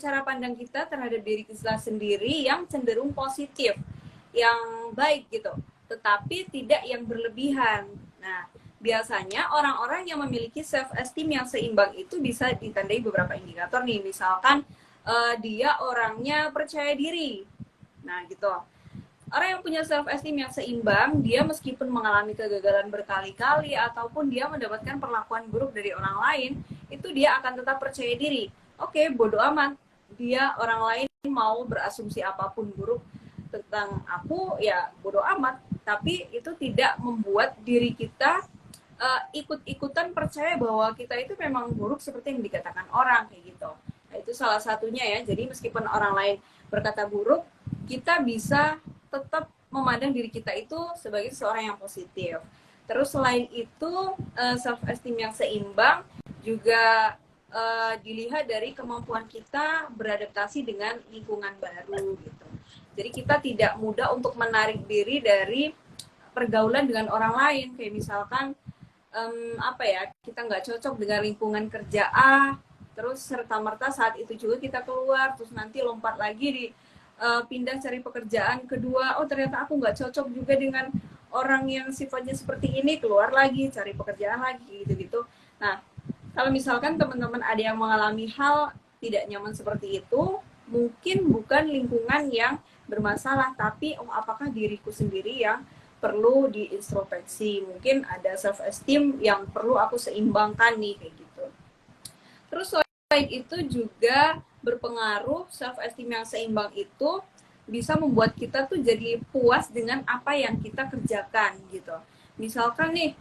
cara pandang kita terhadap diri kita sendiri yang cenderung positif, yang baik gitu, tetapi tidak yang berlebihan. Nah, biasanya orang-orang yang memiliki self esteem yang seimbang itu bisa ditandai beberapa indikator nih, misalkan dia orangnya percaya diri. Nah, gitu. Orang yang punya self esteem yang seimbang, dia meskipun mengalami kegagalan berkali-kali ataupun dia mendapatkan perlakuan buruk dari orang lain, itu dia akan tetap percaya diri. Oke, bodo amat. Dia orang lain mau berasumsi apapun buruk tentang aku, ya bodo amat. Tapi itu tidak membuat diri kita ikut-ikutan percaya bahwa kita itu memang buruk seperti yang dikatakan orang, kayak gitu. Nah, itu salah satunya ya. Jadi meskipun orang lain berkata buruk, kita bisa tetap memandang diri kita itu sebagai seorang yang positif. Terus selain itu self esteem yang seimbang juga dilihat dari kemampuan kita beradaptasi dengan lingkungan baru gitu. Jadi kita tidak mudah untuk menarik diri dari pergaulan dengan orang lain, kayak misalkan kita nggak cocok dengan lingkungan kerja A, terus serta-merta saat itu juga kita keluar, terus nanti lompat lagi di pindah cari pekerjaan kedua, oh ternyata aku nggak cocok juga dengan orang yang sifatnya seperti ini, keluar lagi cari pekerjaan lagi gitu-gitu. Nah, kalau misalkan teman-teman ada yang mengalami hal tidak nyaman seperti itu, mungkin bukan lingkungan yang bermasalah, tapi apakah diriku sendiri yang perlu diintrospeksi, mungkin ada self esteem yang perlu aku seimbangkan nih, kayak gitu. Terus selain itu juga berpengaruh, self esteem yang seimbang itu bisa membuat kita tuh jadi puas dengan apa yang kita kerjakan gitu. Misalkan nih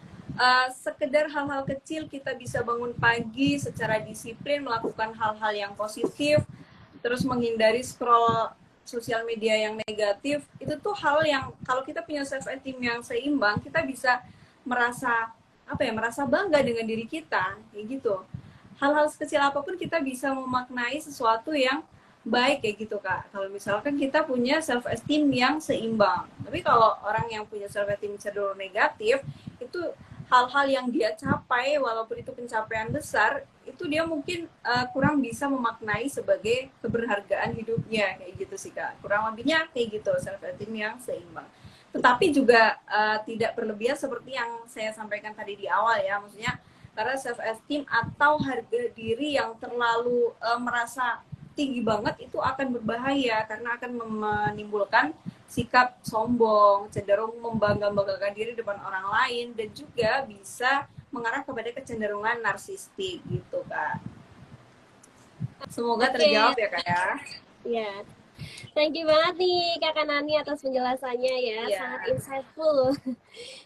sekedar hal-hal kecil, kita bisa bangun pagi secara disiplin, melakukan hal-hal yang positif, terus menghindari scroll sosial media yang negatif. Itu tuh hal yang kalau kita punya self esteem yang seimbang, kita bisa merasa merasa bangga dengan diri kita, kayak gitu. Hal-hal sekecil apapun kita bisa memaknai sesuatu yang baik, kayak gitu Kak. Kalau misalkan kita punya self esteem yang seimbang. Tapi kalau orang yang punya self esteem cenderung negatif, itu hal-hal yang dia capai walaupun itu pencapaian besar, itu dia mungkin kurang bisa memaknai sebagai keberhargaan hidupnya, kayak gitu sih Kak. Kurang lebihnya kayak gitu, self esteem yang seimbang. Tetapi juga tidak berlebihan seperti yang saya sampaikan tadi di awal ya, maksudnya karena self esteem atau harga diri yang terlalu merasa tinggi banget itu akan berbahaya karena akan menimbulkan sikap sombong, cenderung membangga-banggakan diri depan orang lain, dan juga bisa mengarah kepada kecenderungan narsistik gitu Kak. Semoga terjawab ya Kak ya. Ya. Thank you banget nih Kakak Nani atas penjelasannya ya, sangat insightful.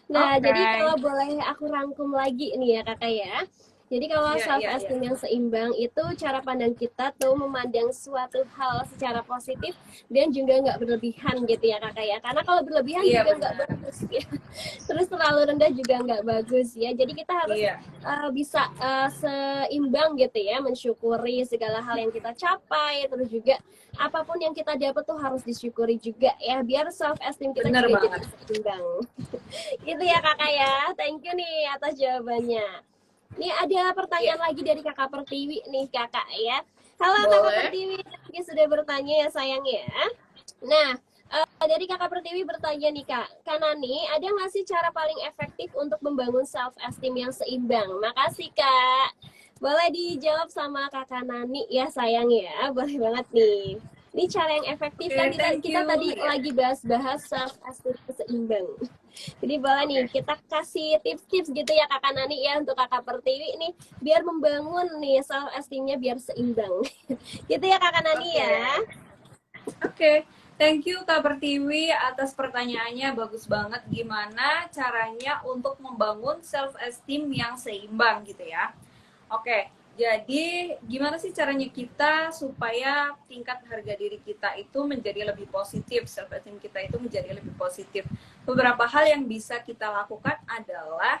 Nah, jadi kalau boleh aku rangkum lagi nih ya Kakak ya. Jadi kalau self esteem yang seimbang itu cara pandang kita tuh memandang suatu hal secara positif dan juga nggak berlebihan gitu ya Kakak ya. Karena kalau berlebihan juga nggak bagus ya. Terus terlalu rendah juga nggak bagus ya. Jadi kita harus bisa seimbang gitu ya, mensyukuri segala hal yang kita capai, terus juga apapun yang kita dapat tuh harus disyukuri juga ya, biar self esteem kita juga jadi seimbang. Gitu ya Kakak ya. Thank you nih atas jawabannya. Nih ada pertanyaan lagi dari Kakak Pertiwi nih Kakak ya. Halo Kakak Pertiwi, tadi sudah bertanya ya sayang ya. Nah, dari Kakak Pertiwi bertanya nih Kak Nani, ada nggak sih cara paling efektif untuk membangun self esteem yang seimbang? Makasih Kak. Boleh dijawab sama Kakak Nani ya sayang ya, boleh banget nih. Ini cara yang efektif kan kita tadi lagi bahas self esteem seimbang. Jadi boleh nih kita kasih tips-tips gitu ya Kakak Nani ya untuk Kakak Pertiwi nih biar membangun nih self esteemnya biar seimbang. Gitu ya Kakak Nani ya. Oke. Thank you Kak Pertiwi atas pertanyaannya, bagus banget. Gimana caranya untuk membangun self esteem yang seimbang gitu ya. Oke, Jadi gimana sih caranya kita supaya tingkat harga diri kita itu menjadi lebih positif, self esteem kita itu menjadi lebih positif. Beberapa hal yang bisa kita lakukan adalah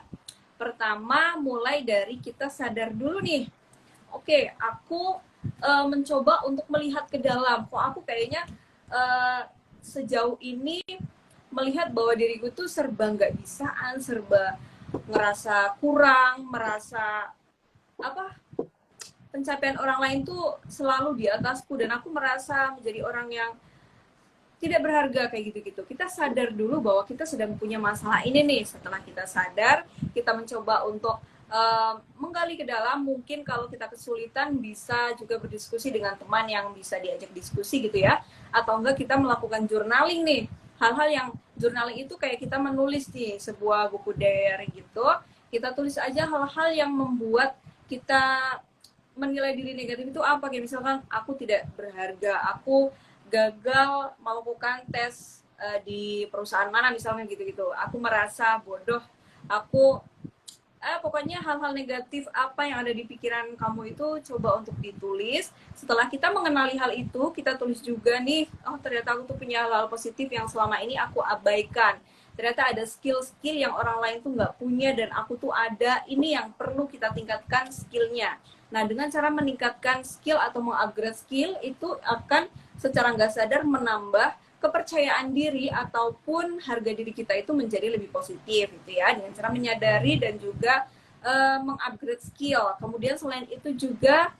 pertama mulai dari kita sadar dulu nih. Oke, aku mencoba untuk melihat ke dalam. Kok aku kayaknya sejauh ini melihat bahwa diriku tuh serba nggak bisaan, serba ngerasa kurang, merasa apa pencapaian orang lain tuh selalu di atasku dan aku merasa menjadi orang yang tidak berharga kayak gitu-gitu. Kita sadar dulu bahwa kita sedang punya masalah ini nih. Setelah kita sadar, kita mencoba untuk menggali ke dalam. Mungkin kalau kita kesulitan bisa juga berdiskusi dengan teman yang bisa diajak diskusi gitu ya. Atau enggak kita melakukan journaling nih. Hal-hal yang journaling itu kayak kita menulis nih sebuah buku diary gitu. Kita tulis aja hal-hal yang membuat kita menilai diri negatif itu apa, kayak misalkan aku tidak berharga, aku gagal melakukan tes di perusahaan mana misalnya gitu-gitu, aku merasa bodoh, aku pokoknya hal-hal negatif apa yang ada di pikiran kamu itu coba untuk ditulis. Setelah kita mengenali hal itu, kita tulis juga nih, oh ternyata aku tuh punya hal-hal positif yang selama ini aku abaikan, ternyata ada skill-skill yang orang lain tuh nggak punya dan aku tuh ada, ini yang perlu kita tingkatkan skillnya. Nah, dengan cara meningkatkan skill atau mengupgrade skill itu akan secara nggak sadar menambah kepercayaan diri ataupun harga diri kita itu menjadi lebih positif gitu ya, dengan cara menyadari dan juga mengupgrade skill. Kemudian selain itu juga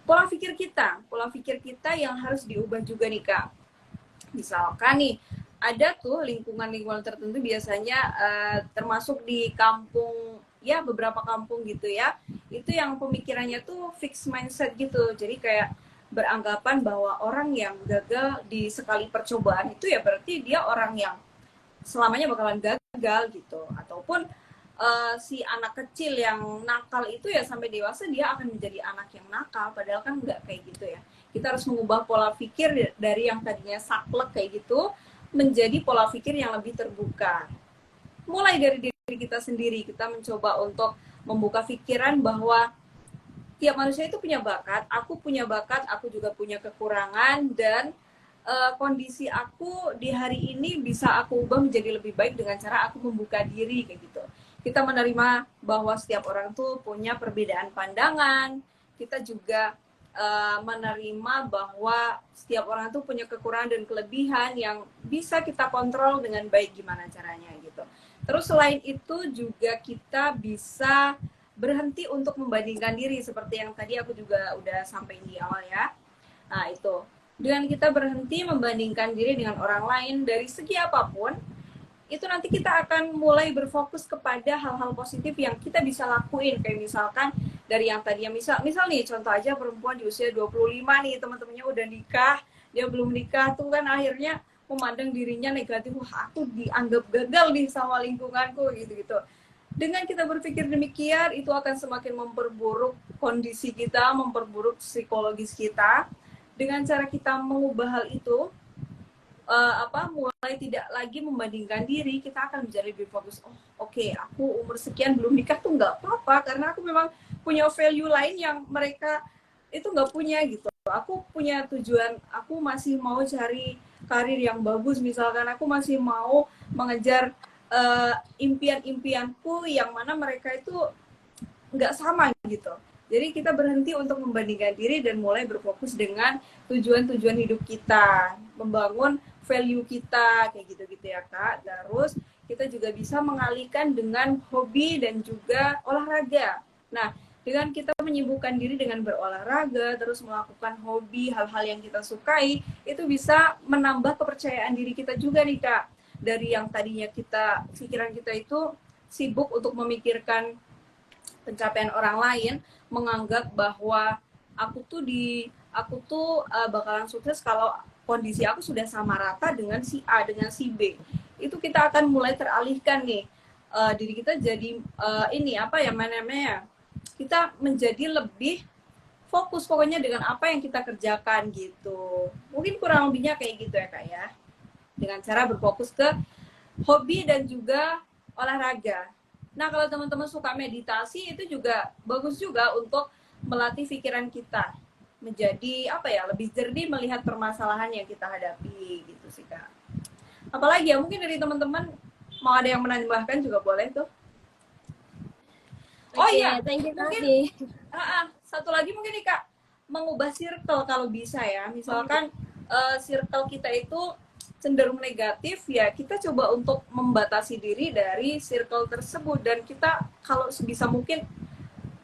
pola pikir kita yang harus diubah juga nih Kak. Misalkan nih ada tuh lingkungan-lingkungan tertentu biasanya termasuk di kampung ya, beberapa kampung gitu ya, itu yang pemikirannya tuh fixed mindset gitu. Jadi kayak beranggapan bahwa orang yang gagal di sekali percobaan itu ya berarti dia orang yang selamanya bakalan gagal gitu. Ataupun si anak kecil yang nakal itu ya sampai dewasa dia akan menjadi anak yang nakal, padahal kan nggak kayak gitu ya. Kita harus mengubah pola pikir dari yang tadinya saklek kayak gitu menjadi pola pikir yang lebih terbuka. Mulai dari diri kita sendiri, kita mencoba untuk membuka pikiran bahwa tiap manusia itu punya bakat, aku juga punya kekurangan, dan kondisi aku di hari ini bisa aku ubah menjadi lebih baik dengan cara aku membuka diri kayak gitu. Kita menerima bahwa setiap orang tuh punya perbedaan pandangan, kita juga menerima bahwa setiap orang tuh punya kekurangan dan kelebihan yang bisa kita kontrol dengan baik gimana caranya gitu. Terus selain itu juga kita bisa berhenti untuk membandingkan diri seperti yang tadi aku juga udah sampaikan di awal ya. Nah itu, dengan kita berhenti membandingkan diri dengan orang lain dari segi apapun, itu nanti kita akan mulai berfokus kepada hal-hal positif yang kita bisa lakuin. Kayak misalkan dari yang tadinya misal nih contoh aja perempuan di usia 25 nih, teman-temannya udah nikah, dia belum nikah tuh kan akhirnya memandang dirinya negatif, wah aku dianggap gagal nih sama lingkunganku gitu-gitu. Dengan kita berpikir demikian, itu akan semakin memperburuk kondisi kita, memperburuk psikologis kita. Dengan cara kita mengubah hal itu, mulai tidak lagi membandingkan diri, kita akan menjadi lebih fokus. Oh, oke, aku umur sekian belum nikah tuh nggak apa-apa, karena aku memang punya value lain yang mereka itu nggak punya gitu. Aku punya tujuan, aku masih mau cari karir yang bagus, misalkan aku masih mau mengejar impian-impianku yang mana mereka itu nggak sama gitu. Jadi kita berhenti untuk membandingkan diri dan mulai berfokus dengan tujuan-tujuan hidup kita, membangun value kita kayak gitu-gitu ya Kak. Terus kita juga bisa mengalihkan dengan hobi dan juga olahraga. Nah, dengan kita menyibukkan diri dengan berolahraga, terus melakukan hobi, hal-hal yang kita sukai, itu bisa menambah kepercayaan diri kita juga nih Kak. Dari yang tadinya pikiran kita itu sibuk untuk memikirkan pencapaian orang lain, menganggap bahwa aku tuh bakalan sukses kalau kondisi aku sudah sama rata dengan si A, dengan si B. Itu kita akan mulai teralihkan nih, diri kita jadi kita menjadi lebih fokus pokoknya dengan apa yang kita kerjakan gitu. Mungkin kurang lebihnya kayak gitu ya Kak ya. Dengan cara berfokus ke hobi dan juga olahraga. Nah, kalau teman-teman suka meditasi, itu juga bagus juga untuk melatih pikiran kita menjadi apa ya, lebih jernih melihat permasalahan yang kita hadapi gitu sih Kak. Apalagi ya, mungkin dari teman-teman mau ada yang menambahkan juga boleh tuh. Oh Oke, iya, thank you mungkin nih. satu lagi mungkin nih Kak, mengubah circle kalau bisa ya. Misalkan circle kita itu cenderung negatif, ya kita coba untuk membatasi diri dari circle tersebut, dan kita kalau sebisa mungkin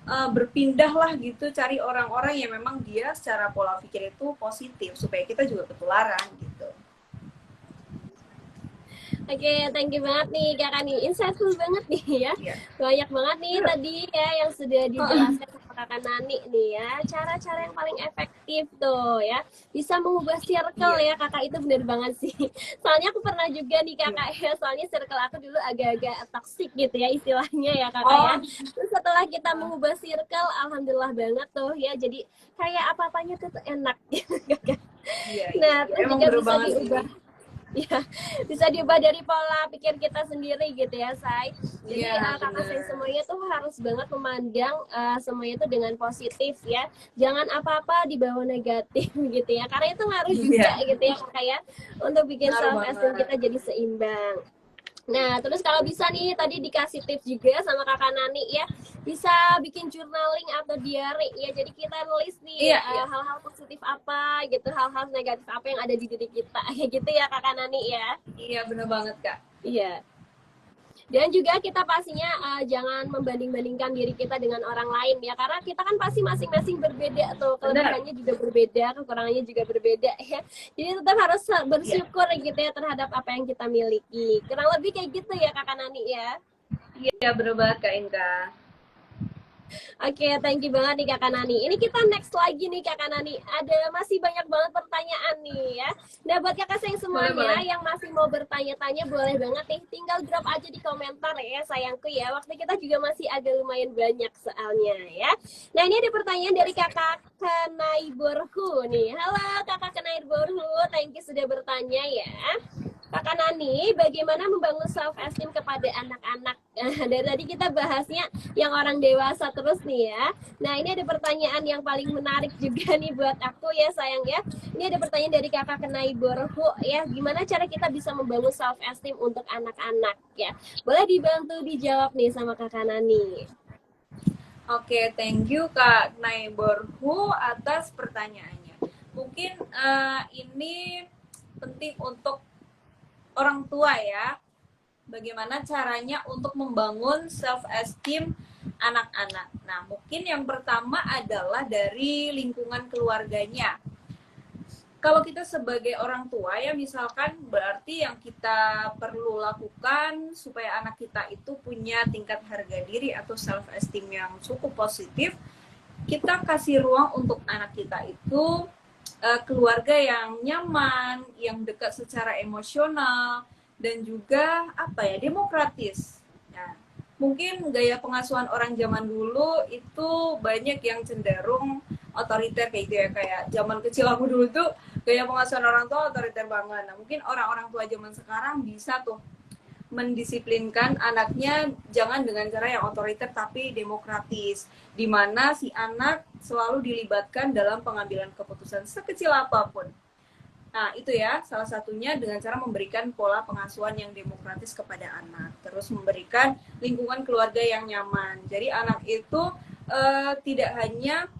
berpindah lah gitu, cari orang-orang yang memang dia secara pola pikir itu positif supaya kita juga ketularan gitu. Oke, thank you banget nih Kakak nih, insightful banget nih ya. Iya. Banyak banget nih tadi ya yang sudah dijelaskan sama Kakak Nani nih ya, cara-cara yang paling efektif tuh ya, bisa mengubah circle Iya. ya Kakak, itu bener banget sih. Soalnya aku pernah juga nih Kakak ya, soalnya circle aku dulu agak-agak toxic gitu ya istilahnya ya Kakak ya. Terus setelah kita mengubah circle, alhamdulillah banget tuh ya, jadi kayak apa-apanya tuh enak gitu Kakak. Iya, Nah, iya. terus Emang juga bener bisa banget diubah. sih. Ya, bisa diubah dari pola pikir kita sendiri gitu ya, Say. Jadi Iya, kakak Say bener. semuanya tuh harus banget memandang semuanya itu dengan positif ya. Jangan apa-apa dibawa negatif gitu ya. Karena itu ngaruh juga Iya, gitu ya Kakak ya, untuk bikin ngaruh self esteem banget. kita jadi seimbang. Nah, terus kalau bisa nih, tadi dikasih tips juga sama Kakak Nani ya, bisa bikin journaling atau diary ya. Jadi kita nulis nih Iya, iya. hal-hal positif apa gitu, hal-hal negatif apa yang ada di diri kita, kayak gitu ya Kakak Nani ya. Iya, bener banget Kak. Iya. Dan juga kita pastinya jangan membanding-bandingkan diri kita dengan orang lain ya, karena kita kan pasti masing-masing berbeda tuh, Bener. kelebihannya juga berbeda, kekurangannya juga berbeda ya. Jadi tetap harus Iya. bersyukur gitu ya terhadap apa yang kita miliki. Kurang lebih kayak gitu ya Kakak Nani ya. Iya, bener banget Kak Inka. Oke, thank you banget nih Kakak Nani. Ini kita next lagi nih Kakak Nani. Ada masih banyak banget pertanyaan nih ya. Nah, buat kakak sayang semuanya Boleh. yang masih mau bertanya-tanya, boleh banget nih. Tinggal drop aja di komentar ya sayangku ya. Waktu kita juga masih agak lumayan banyak soalnya ya. Nah, ini ada pertanyaan dari kakak Kenaiborhu nih. Halo kakak Kenaiborhu, thank you sudah bertanya ya. Kakak Nani, bagaimana membangun self esteem kepada anak-anak? Dari tadi kita bahasnya yang orang dewasa terus nih ya. Nah, ini ada pertanyaan yang paling menarik juga nih buat aku ya sayang ya. Ini ada pertanyaan dari kakak Kenai Borhu ya. Gimana cara kita bisa membangun self esteem untuk anak-anak ya? Boleh dibantu dijawab nih sama kakak Nani. Oke, thank you Kak Naiborhu atas pertanyaannya. Mungkin ini penting untuk orang tua ya. Bagaimana caranya untuk membangun self esteem anak-anak. Nah, mungkin yang pertama adalah dari lingkungan keluarganya. Kalau kita sebagai orang tua ya, misalkan, berarti yang kita perlu lakukan supaya anak kita itu punya tingkat harga diri atau self esteem yang cukup positif, kita kasih ruang untuk anak kita itu keluarga yang nyaman, yang dekat secara emosional, dan juga demokratis. Nah, mungkin gaya pengasuhan orang zaman dulu itu banyak yang cenderung otoriter kayak gitu ya, kayak zaman kecil aku dulu tuh gaya pengasuhan orang tua otoriter banget. Nah, mungkin orang-orang tua zaman sekarang bisa tuh mendisiplinkan anaknya jangan dengan cara yang otoriter tapi demokratis, di mana si anak selalu dilibatkan dalam pengambilan keputusan sekecil apapun. Nah, itu ya salah satunya dengan cara memberikan pola pengasuhan yang demokratis kepada anak, terus memberikan lingkungan keluarga yang nyaman. Jadi anak itu tidak hanya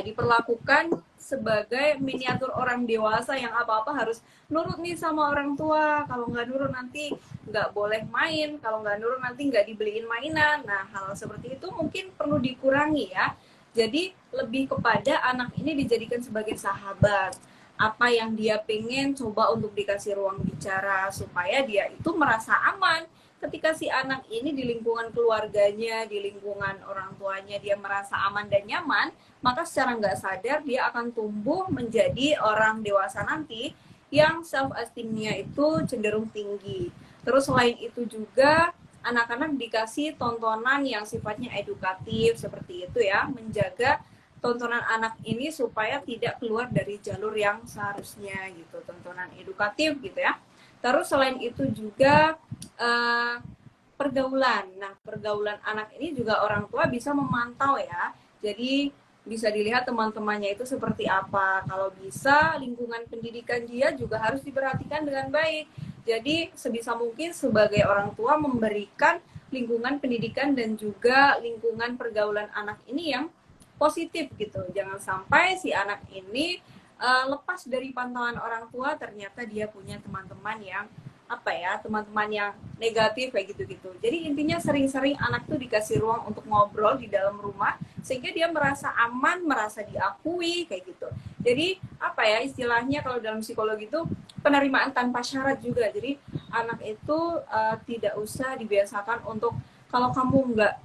diperlakukan sebagai miniatur orang dewasa yang apa-apa harus nurut nih sama orang tua. Kalau nggak nurut nanti nggak boleh main, kalau nggak nurut nanti nggak dibeliin mainan. Nah, hal seperti itu mungkin perlu dikurangi ya. Jadi lebih kepada anak ini dijadikan sebagai sahabat. Apa yang dia pengen coba untuk dikasih ruang bicara supaya dia itu merasa aman. Ketika si anak ini di lingkungan keluarganya, di lingkungan orang tuanya, dia merasa aman dan nyaman, maka secara nggak sadar dia akan tumbuh menjadi orang dewasa nanti yang self esteem-nya itu cenderung tinggi. Terus selain itu juga anak-anak dikasih tontonan yang sifatnya edukatif seperti itu ya, menjaga tontonan anak ini supaya tidak keluar dari jalur yang seharusnya gitu, tontonan edukatif gitu ya. Terus selain itu juga pergaulan. Nah, pergaulan anak ini juga orang tua bisa memantau ya. Jadi bisa dilihat teman-temannya itu seperti apa. Kalau bisa lingkungan pendidikan dia juga harus diperhatikan dengan baik. Jadi sebisa mungkin sebagai orang tua memberikan lingkungan pendidikan dan juga lingkungan pergaulan anak ini yang positif gitu. Jangan sampai si anak ini lepas dari pantauan orang tua, ternyata dia punya teman-teman yang teman-teman yang negatif kayak gitu-gitu. Jadi intinya sering-sering anak tuh dikasih ruang untuk ngobrol di dalam rumah sehingga dia merasa aman, merasa diakui kayak gitu. Jadi istilahnya kalau dalam psikologi itu penerimaan tanpa syarat juga. Jadi anak itu tidak usah dibiasakan untuk kalau kamu nggak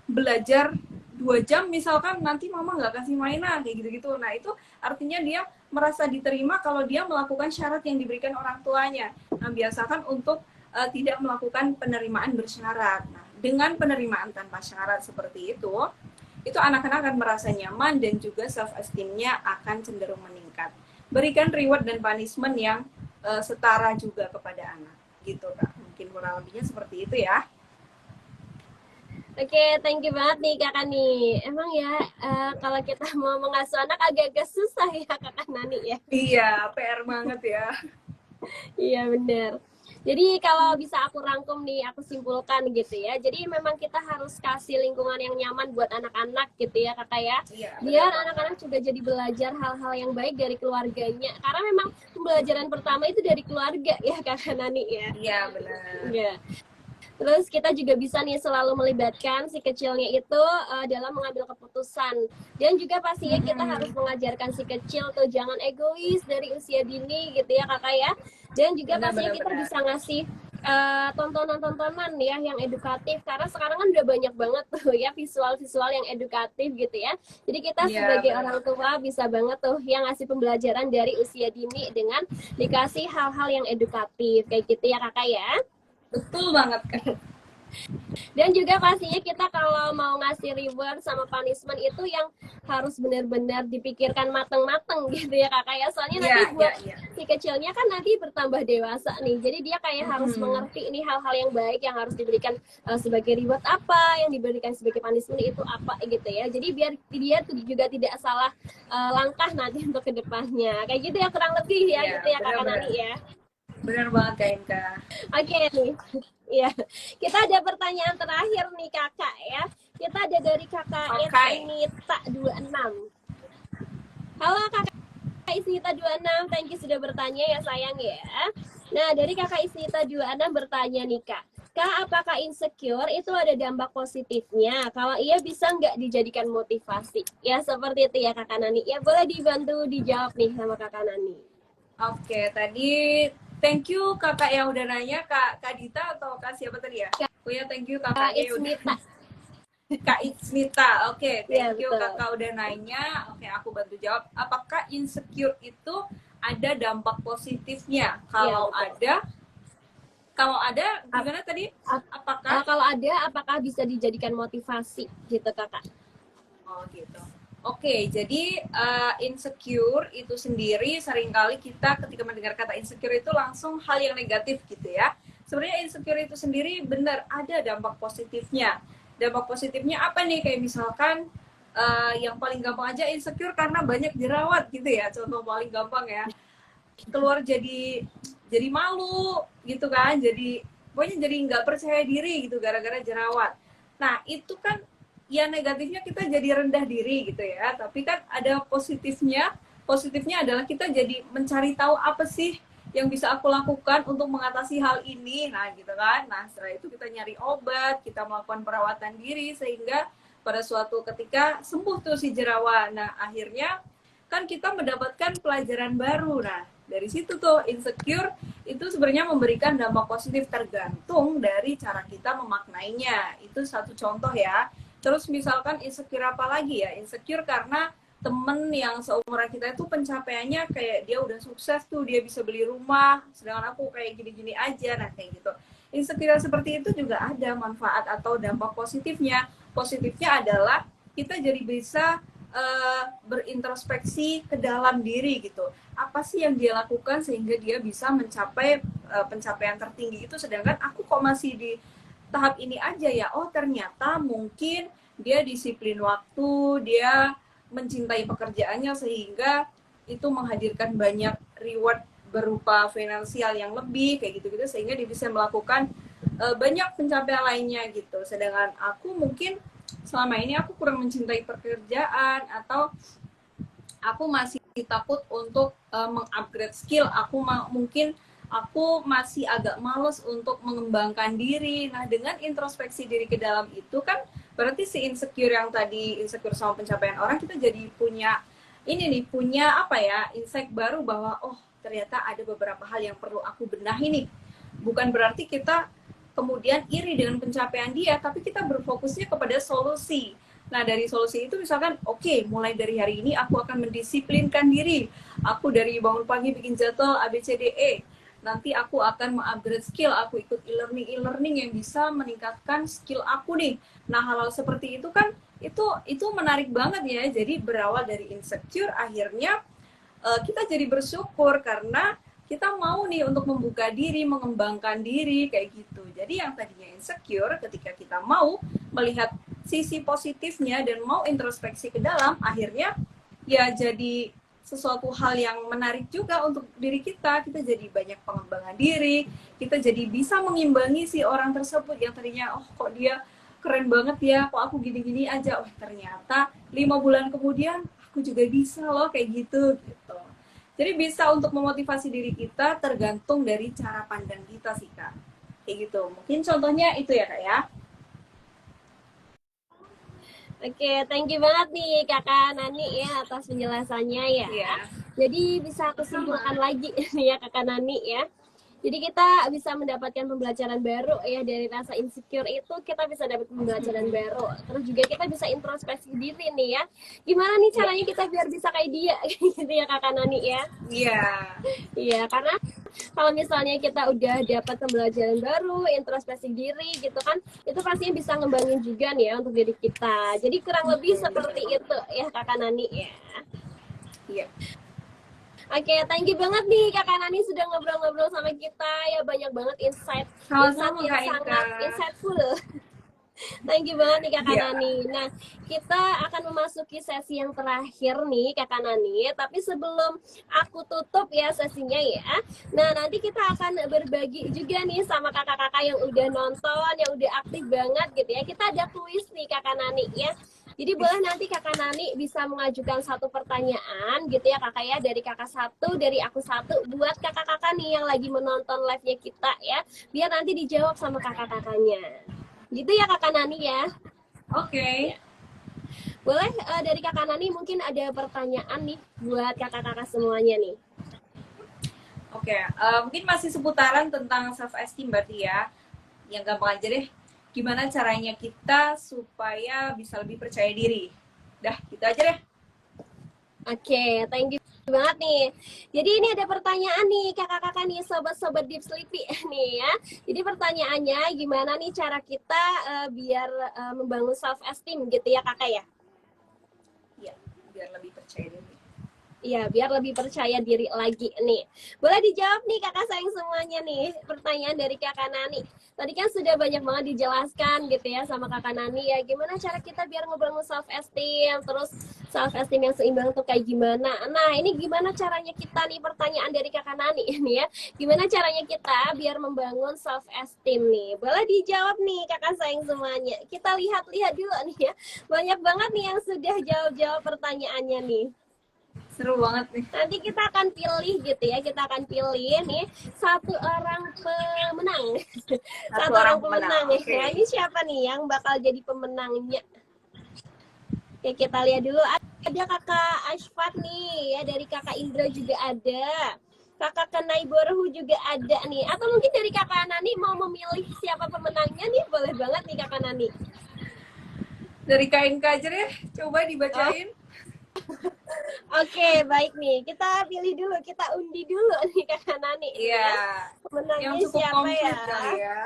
belajar 2 jam misalkan nanti mama nggak kasih mainan kayak gitu-gitu. Nah itu artinya dia merasa diterima kalau dia melakukan syarat yang diberikan orang tuanya. Nah biasakan untuk tidak melakukan penerimaan bersyarat. Nah dengan penerimaan tanpa syarat seperti itu anak-anak akan merasa nyaman dan juga self esteem-nya akan cenderung meningkat. Berikan reward dan punishment yang setara juga kepada anak gitu Kak. Mungkin kurang lebihnya seperti itu ya. Oke, thank you banget nih Kakak nih. Emang ya, kalau kita mau mengasuh anak agak-agak susah ya Kakak Nani ya. Iya, PR banget ya. Iya benar. Jadi kalau bisa aku rangkum nih, aku simpulkan gitu ya. Jadi memang kita harus kasih lingkungan yang nyaman buat anak-anak gitu ya Kakak ya. Iya, Biar anak-anak juga jadi belajar hal-hal yang baik dari keluarganya. Karena memang pembelajaran pertama itu dari keluarga ya Kakak Nani ya. Iya, benar. Iya. Terus kita juga bisa nih selalu melibatkan si kecilnya itu dalam mengambil keputusan. Dan juga pastinya kita harus mengajarkan si kecil tuh jangan egois dari usia dini gitu ya Kakak ya. Dan juga pastinya kita bisa ngasih tontonan-tontonan ya yang edukatif. Karena sekarang kan udah banyak banget tuh ya visual-visual yang edukatif gitu ya. Jadi kita sebagai orang tua bisa banget tuh yang ngasih pembelajaran dari usia dini dengan dikasih hal-hal yang edukatif. Kayak gitu ya Kakak ya. Betul banget kan. Dan juga pastinya kita kalau mau ngasih reward sama punishment itu yang harus benar-benar dipikirkan mateng-mateng gitu ya Kakak ya. Soalnya nanti buat si kecilnya kan nanti bertambah dewasa nih. Jadi dia kayak harus mengerti ini hal-hal yang baik yang harus diberikan sebagai reward apa, yang diberikan sebagai punishment itu apa gitu ya. Jadi biar dia juga tidak salah langkah nanti untuk kedepannya. Kayak gitu ya kurang lebih ya gitu ya Kakak Nani ya. Benar banget Kak Inka. Oke nih, ya kita ada pertanyaan terakhir nih Kakak ya. Kita ada dari Kakak Isnita 26. Halo Kakak Isnita 26, thank you sudah bertanya ya sayang ya. Nah dari Kakak Isnita 26 bertanya nih Kak. Kak, apakah insecure itu ada dampak positifnya? Kalau iya bisa nggak dijadikan motivasi? Ya seperti itu ya Kakak Nani. Ya boleh dibantu dijawab nih sama Kakak Nani. Oke, tadi thank you kakak yang udah nanya, Kak Dita atau Kak siapa tadi ya? Oh ya, thank you kakaknya yang udah Kak Ismita. Oke, thank you kakak udah nanya. Oke, aku bantu jawab. Apakah insecure itu ada dampak positifnya? Kalau ada gimana tadi? Kalau ada, apakah bisa dijadikan motivasi gitu kakak? Oh gitu. Oke, jadi insecure itu sendiri seringkali kita ketika mendengar kata insecure itu langsung hal yang negatif gitu ya. Sebenarnya insecure itu sendiri benar ada dampak positifnya. Dampak positifnya apa nih? Kayak misalkan yang paling gampang aja insecure karena banyak jerawat gitu ya. Contoh paling gampang ya. Keluar jadi malu gitu kan. Pokoknya jadi nggak percaya diri gitu gara-gara jerawat. Nah, itu kan ya negatifnya kita jadi rendah diri gitu ya, tapi kan ada positifnya adalah kita jadi mencari tahu apa sih yang bisa aku lakukan untuk mengatasi hal ini, nah gitu kan. Nah setelah itu kita nyari obat, kita melakukan perawatan diri sehingga pada suatu ketika sembuh tuh si jerawat. Nah akhirnya kan kita mendapatkan pelajaran baru. Nah dari situ tuh insecure itu sebenarnya memberikan dampak positif tergantung dari cara kita memaknainya. Itu satu contoh ya. Terus misalkan insecure apa lagi ya? Insecure karena temen yang seumuran kita itu pencapaiannya kayak dia udah sukses tuh, dia bisa beli rumah, sedangkan aku kayak gini-gini aja, nah kayak gitu. Insecure seperti itu juga ada manfaat atau dampak positifnya. Positifnya adalah kita jadi bisa berintrospeksi ke dalam diri gitu. Apa sih yang dia lakukan sehingga dia bisa mencapai pencapaian tertinggi itu, sedangkan aku kok masih di tahap ini aja ya. Oh ternyata mungkin dia disiplin waktu, dia mencintai pekerjaannya sehingga itu menghadirkan banyak reward berupa finansial yang lebih kayak gitu-gitu sehingga dia bisa melakukan banyak pencapaian lainnya gitu. Sedangkan aku mungkin selama ini aku kurang mencintai pekerjaan atau aku masih takut untuk mengupgrade skill. Mungkin aku masih agak males untuk mengembangkan diri. Nah, dengan introspeksi diri ke dalam itu kan berarti si insecure yang tadi insecure sama pencapaian orang, kita jadi punya insight baru bahwa oh ternyata ada beberapa hal yang perlu aku benahi nih. Bukan berarti kita kemudian iri dengan pencapaian dia, tapi kita berfokusnya kepada solusi. Nah, dari solusi itu misalkan, oke, mulai dari hari ini aku akan mendisiplinkan diri. Aku dari bangun pagi bikin jadwal ABCDE. Nanti aku akan mengupgrade skill, aku ikut e-learning yang bisa meningkatkan skill aku nih. Nah, hal-hal seperti itu kan itu menarik banget ya. Jadi berawal dari insecure, akhirnya kita jadi bersyukur karena kita mau nih untuk membuka diri, mengembangkan diri kayak gitu. Jadi yang tadinya insecure, ketika kita mau melihat sisi positifnya dan mau introspeksi ke dalam, akhirnya ya jadi sesuatu hal yang menarik juga untuk diri kita. Kita jadi banyak pengembangan diri, kita jadi bisa mengimbangi si orang tersebut yang tadinya oh kok dia keren banget ya, kok aku gini-gini aja. Oh ternyata 5 bulan kemudian aku juga bisa loh kayak gitu. Jadi bisa untuk memotivasi diri kita tergantung dari cara pandang kita sih Kak. Kayak gitu. Mungkin contohnya itu ya Kak ya. Oke, thank you banget nih Kakak Nani ya atas penjelasannya ya. Iya. Jadi bisa aku simpulkan lagi nih ya Kakak Nani ya. Jadi kita bisa mendapatkan pembelajaran baru ya dari rasa insecure itu, kita bisa dapat pembelajaran baru. Terus juga kita bisa introspeksi diri nih ya. Gimana nih caranya kita biar bisa kayak dia gitu ya Kakak Nani ya. Iya. Iya, karena kalau misalnya kita udah dapat pembelajaran baru, introspeksi diri gitu kan, itu pastinya bisa ngembangin juga nih ya untuk diri kita. Jadi kurang lebih seperti itu ya Kakak Nani ya. Iya. Oke, thank you banget nih Kakak Nani sudah ngobrol-ngobrol sama kita ya, banyak banget insight Sama-sama, yang Kak sangat Ika. insightful. Thank you banget nih Kakak Iya. Nani. Nah, kita akan memasuki sesi yang terakhir nih Kakak Nani. Tapi sebelum aku tutup ya sesinya ya. Nah, nanti kita akan berbagi juga nih sama kakak-kakak yang udah nonton, yang udah aktif banget gitu ya. Kita ada kuis nih Kakak Nani ya. Jadi boleh nanti Kakak Nani bisa mengajukan satu pertanyaan gitu ya Kakak ya, dari Kakak satu, dari aku satu, buat kakak-kakak nih yang lagi menonton live-nya kita ya, biar nanti dijawab sama kakak-kakaknya. Gitu ya Kakak Nani ya. Oke. Boleh dari Kakak Nani mungkin ada pertanyaan nih buat kakak-kakak semuanya nih. Oke, mungkin masih seputaran tentang self esteem berarti ya. Yang gampang aja deh. Gimana caranya kita supaya bisa lebih percaya diri? Dah, gitu aja deh. Oke, thank you banget nih. Jadi ini ada pertanyaan nih kakak-kakak nih, sobat-sobat Deep Sleepy nih ya. Jadi pertanyaannya gimana nih cara kita biar membangun self esteem gitu ya Kakak ya? Iya, biar lebih percaya diri. Iya, biar lebih percaya diri lagi nih. Boleh dijawab nih kakak sayang semuanya nih, pertanyaan dari Kakak Nani. Tadi kan sudah banyak banget dijelaskan gitu ya sama Kakak Nani ya, gimana cara kita biar ngebangun self esteem, terus self esteem yang seimbang tuh kayak gimana. Nah, ini gimana caranya kita nih, pertanyaan dari Kakak Nani ini ya. Gimana caranya kita biar membangun self esteem nih? Boleh dijawab nih kakak sayang semuanya. Kita lihat-lihat dulu nih ya. Banyak banget nih yang sudah jawab-jawab pertanyaannya nih. Seru banget nih. Nanti kita akan pilih gitu ya, kita akan pilih nih satu orang pemenang. Satu orang pemenang ya. Okay. Nah, ini siapa nih yang bakal jadi pemenangnya? Oke, kita lihat dulu. Ada Kakak Ashfat nih ya, dari Kakak Indra juga ada. Kakak Kenai Borhu juga ada nih. Atau mungkin dari Kakak Nani mau memilih siapa pemenangnya nih, boleh banget nih Kakak Nani. Dari kain aja deh, coba dibacain. Oke, baik nih. Kita pilih dulu, kita undi dulu nih Kakak Nani. Iya. Ya. Pemenangnya Yang cukup siapa komplit ya? kali ya.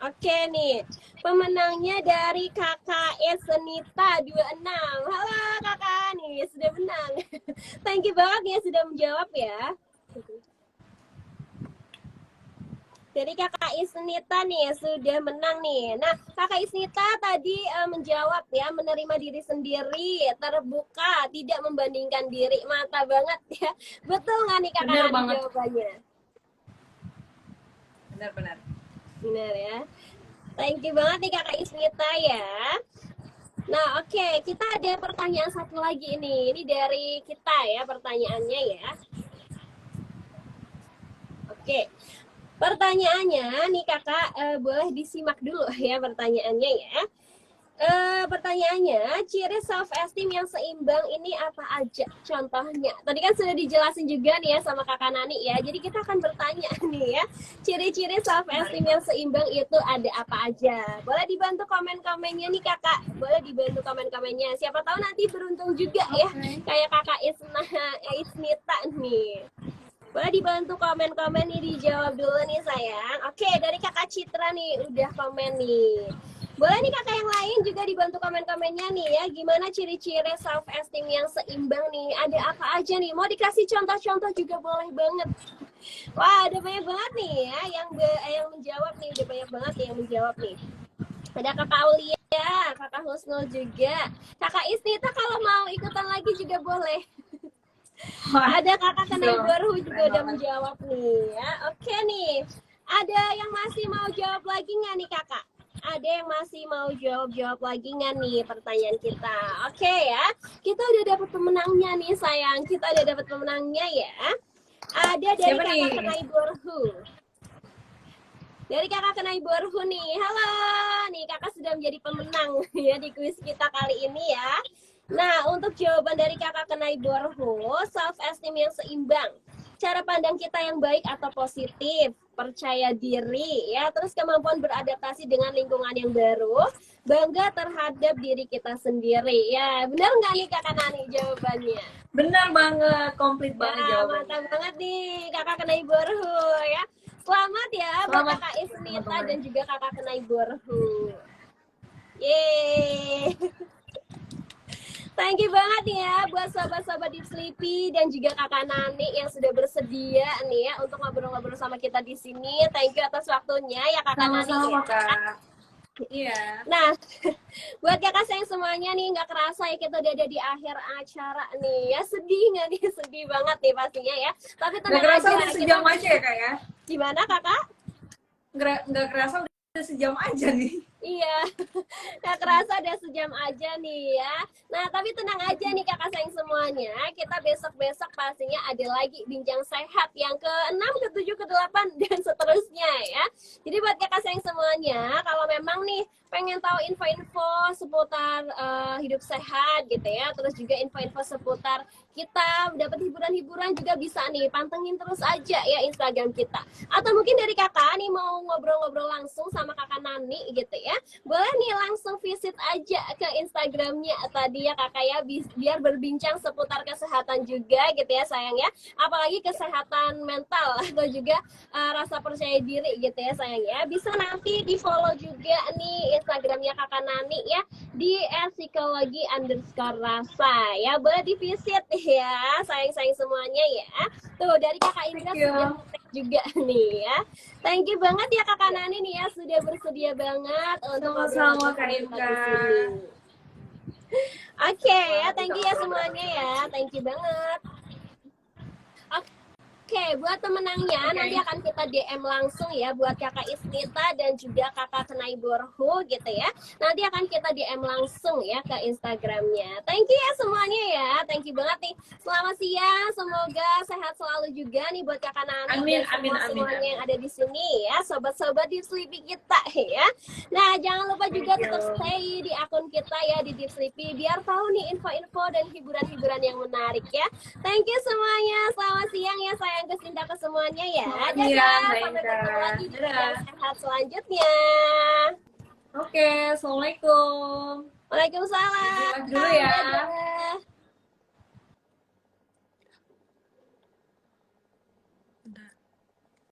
Oke nih, pemenangnya dari Kakak Senita 26. Halo Kakak nih, sudah menang. Thank you banget ya sudah menjawab ya. Dari Kakak Isnita nih sudah menang nih. Nah, Kakak Isnita tadi menjawab ya, menerima diri sendiri, terbuka, tidak membandingkan diri. Mantap banget ya. Betul nggak nih Kakak Bener Nani banget. jawabannya? Benar-benar. Benar ya. Thank you banget nih Kakak Isnita ya. Nah, oke, kita ada pertanyaan satu lagi ini. Ini dari kita ya pertanyaannya ya. Oke. Pertanyaannya nih Kakak boleh disimak dulu ya pertanyaannya ya. Pertanyaannya, ciri self esteem yang seimbang ini apa aja contohnya? Tadi kan sudah dijelasin juga nih ya sama Kakak Nani ya. Jadi kita akan bertanya nih ya, ciri-ciri self esteem yang seimbang itu ada apa aja? Boleh dibantu komen-komennya nih Kakak. Boleh dibantu komen-komennya. Siapa tahu nanti beruntung juga ya. Kayak Kakak Isnita nih. Boleh dibantu komen-komen nih, dijawab dulu nih sayang. Oke, dari Kakak Citra nih udah komen nih. Boleh nih kakak yang lain juga dibantu komen-komennya nih ya. Gimana ciri-ciri self esteem yang seimbang nih? Ada apa aja nih? Mau dikasih contoh-contoh juga boleh banget. Wah, ada banyak banget nih ya yang menjawab nih. Udah banyak banget nih yang menjawab nih. Ada Kakak Aulia, Kakak Husnul juga. Kakak Isnita kalau mau ikutan lagi juga boleh. Ada Kakak Kenai Baru juga udah menjawab nih ya. Oke nih. Ada yang masih mau jawab lagi nggak nih kakak? Ada yang masih mau jawab lagi nggak nih pertanyaan kita? Oke ya, kita udah dapet pemenangnya nih sayang. Kita udah dapet pemenangnya ya. Ada dari Siapa Kakak nih? Kenai Borhu. Dari Kakak Kenai Borhu nih. Halo, nih kakak sudah menjadi pemenang ya di kuis kita kali ini ya. Nah, untuk jawaban dari Kakak Kenai Borhu, self esteem yang seimbang. Cara pandang kita yang baik atau positif, percaya diri, ya, terus kemampuan beradaptasi dengan lingkungan yang baru, bangga terhadap diri kita sendiri, ya, benar nggak nih Kakak Nani jawabannya? Benar banget, komplit banget Ya, jawabannya. mantap banget nih Kakak Kenai Borhu, ya. Selamat ya buat Selamat, Kakak Isnita teman-teman. dan juga Kakak Kenai Borhu. Yeay. Thank you banget ya buat sahabat-sahabat Deep Sleepy dan juga Kakak Nani yang sudah bersedia nih ya untuk ngobrol-ngobrol sama kita di sini. Thank you atas waktunya ya Kakak Nani. Sama-sama, Ya. Kak. Iya. Nah, buat kakak sayang semuanya nih, nggak kerasa ya kita udah ada di akhir acara nih ya. Sedih nggak nih? Sedih banget nih pastinya ya. Tapi Nggak tenang kerasa aja. udah sejam aja ya, Kak ya? Gimana kakak? Nggak kerasa udah sejam aja nih. Iya, nggak kerasa udah sejam aja nih ya. Nah, tapi tenang aja nih kakak sayang semuanya. Kita besok-besok pastinya ada lagi bincang sehat yang ke-6, ke-7, ke-8, dan seterusnya ya. Jadi buat kakak sayang semuanya, kalau memang nih pengen tahu info-info seputar hidup sehat gitu ya, terus juga info-info seputar kita dapat hiburan-hiburan juga bisa nih, pantengin terus aja ya Instagram kita. Atau mungkin dari kakak nih mau ngobrol-ngobrol langsung sama kakak Nani gitu ya, boleh nih langsung visit aja ke Instagramnya tadi ya kakak ya, biar berbincang seputar kesehatan juga gitu ya sayang ya, apalagi kesehatan mental atau juga rasa percaya diri gitu ya sayang ya. Bisa nanti di follow juga nih Instagramnya kakak Nani ya di @psikologi_rasa ya, boleh di visit ya sayang-sayang semuanya ya. Tuh dari kakak Indra sudah juga nih ya. Thank you banget ya kakak Nani nih ya sudah bersedia banget untuk Sama-sama, ngobrol Kak di Indra. sini. Oke ya, thank you ya semuanya ya, thank you banget. Oke, buat pemenangnya nanti akan kita DM langsung ya buat kakak Isnita dan juga kakak Kenai Borhu gitu ya. Nanti akan kita DM langsung ya ke Instagramnya. Thank you ya semuanya ya, thank you banget nih. Selamat siang, semoga sehat selalu juga nih buat kakak Nani Amin, dan amin, semuanya amin. yang ada di sini ya, sobat-sobat Deep Sleepy kita ya. Nah, jangan lupa juga tetap stay di akun kita ya di Deep Sleepy biar tahu nih info-info dan hiburan-hiburan yang menarik ya. Thank you semuanya, selamat siang ya sayang Kesinta ke semuanya ya. Dadah, sampai bertemu lagi di video sehat selanjutnya. Oke, assalamualaikum. Waalaikumsalam. Dulu ya. Dadah.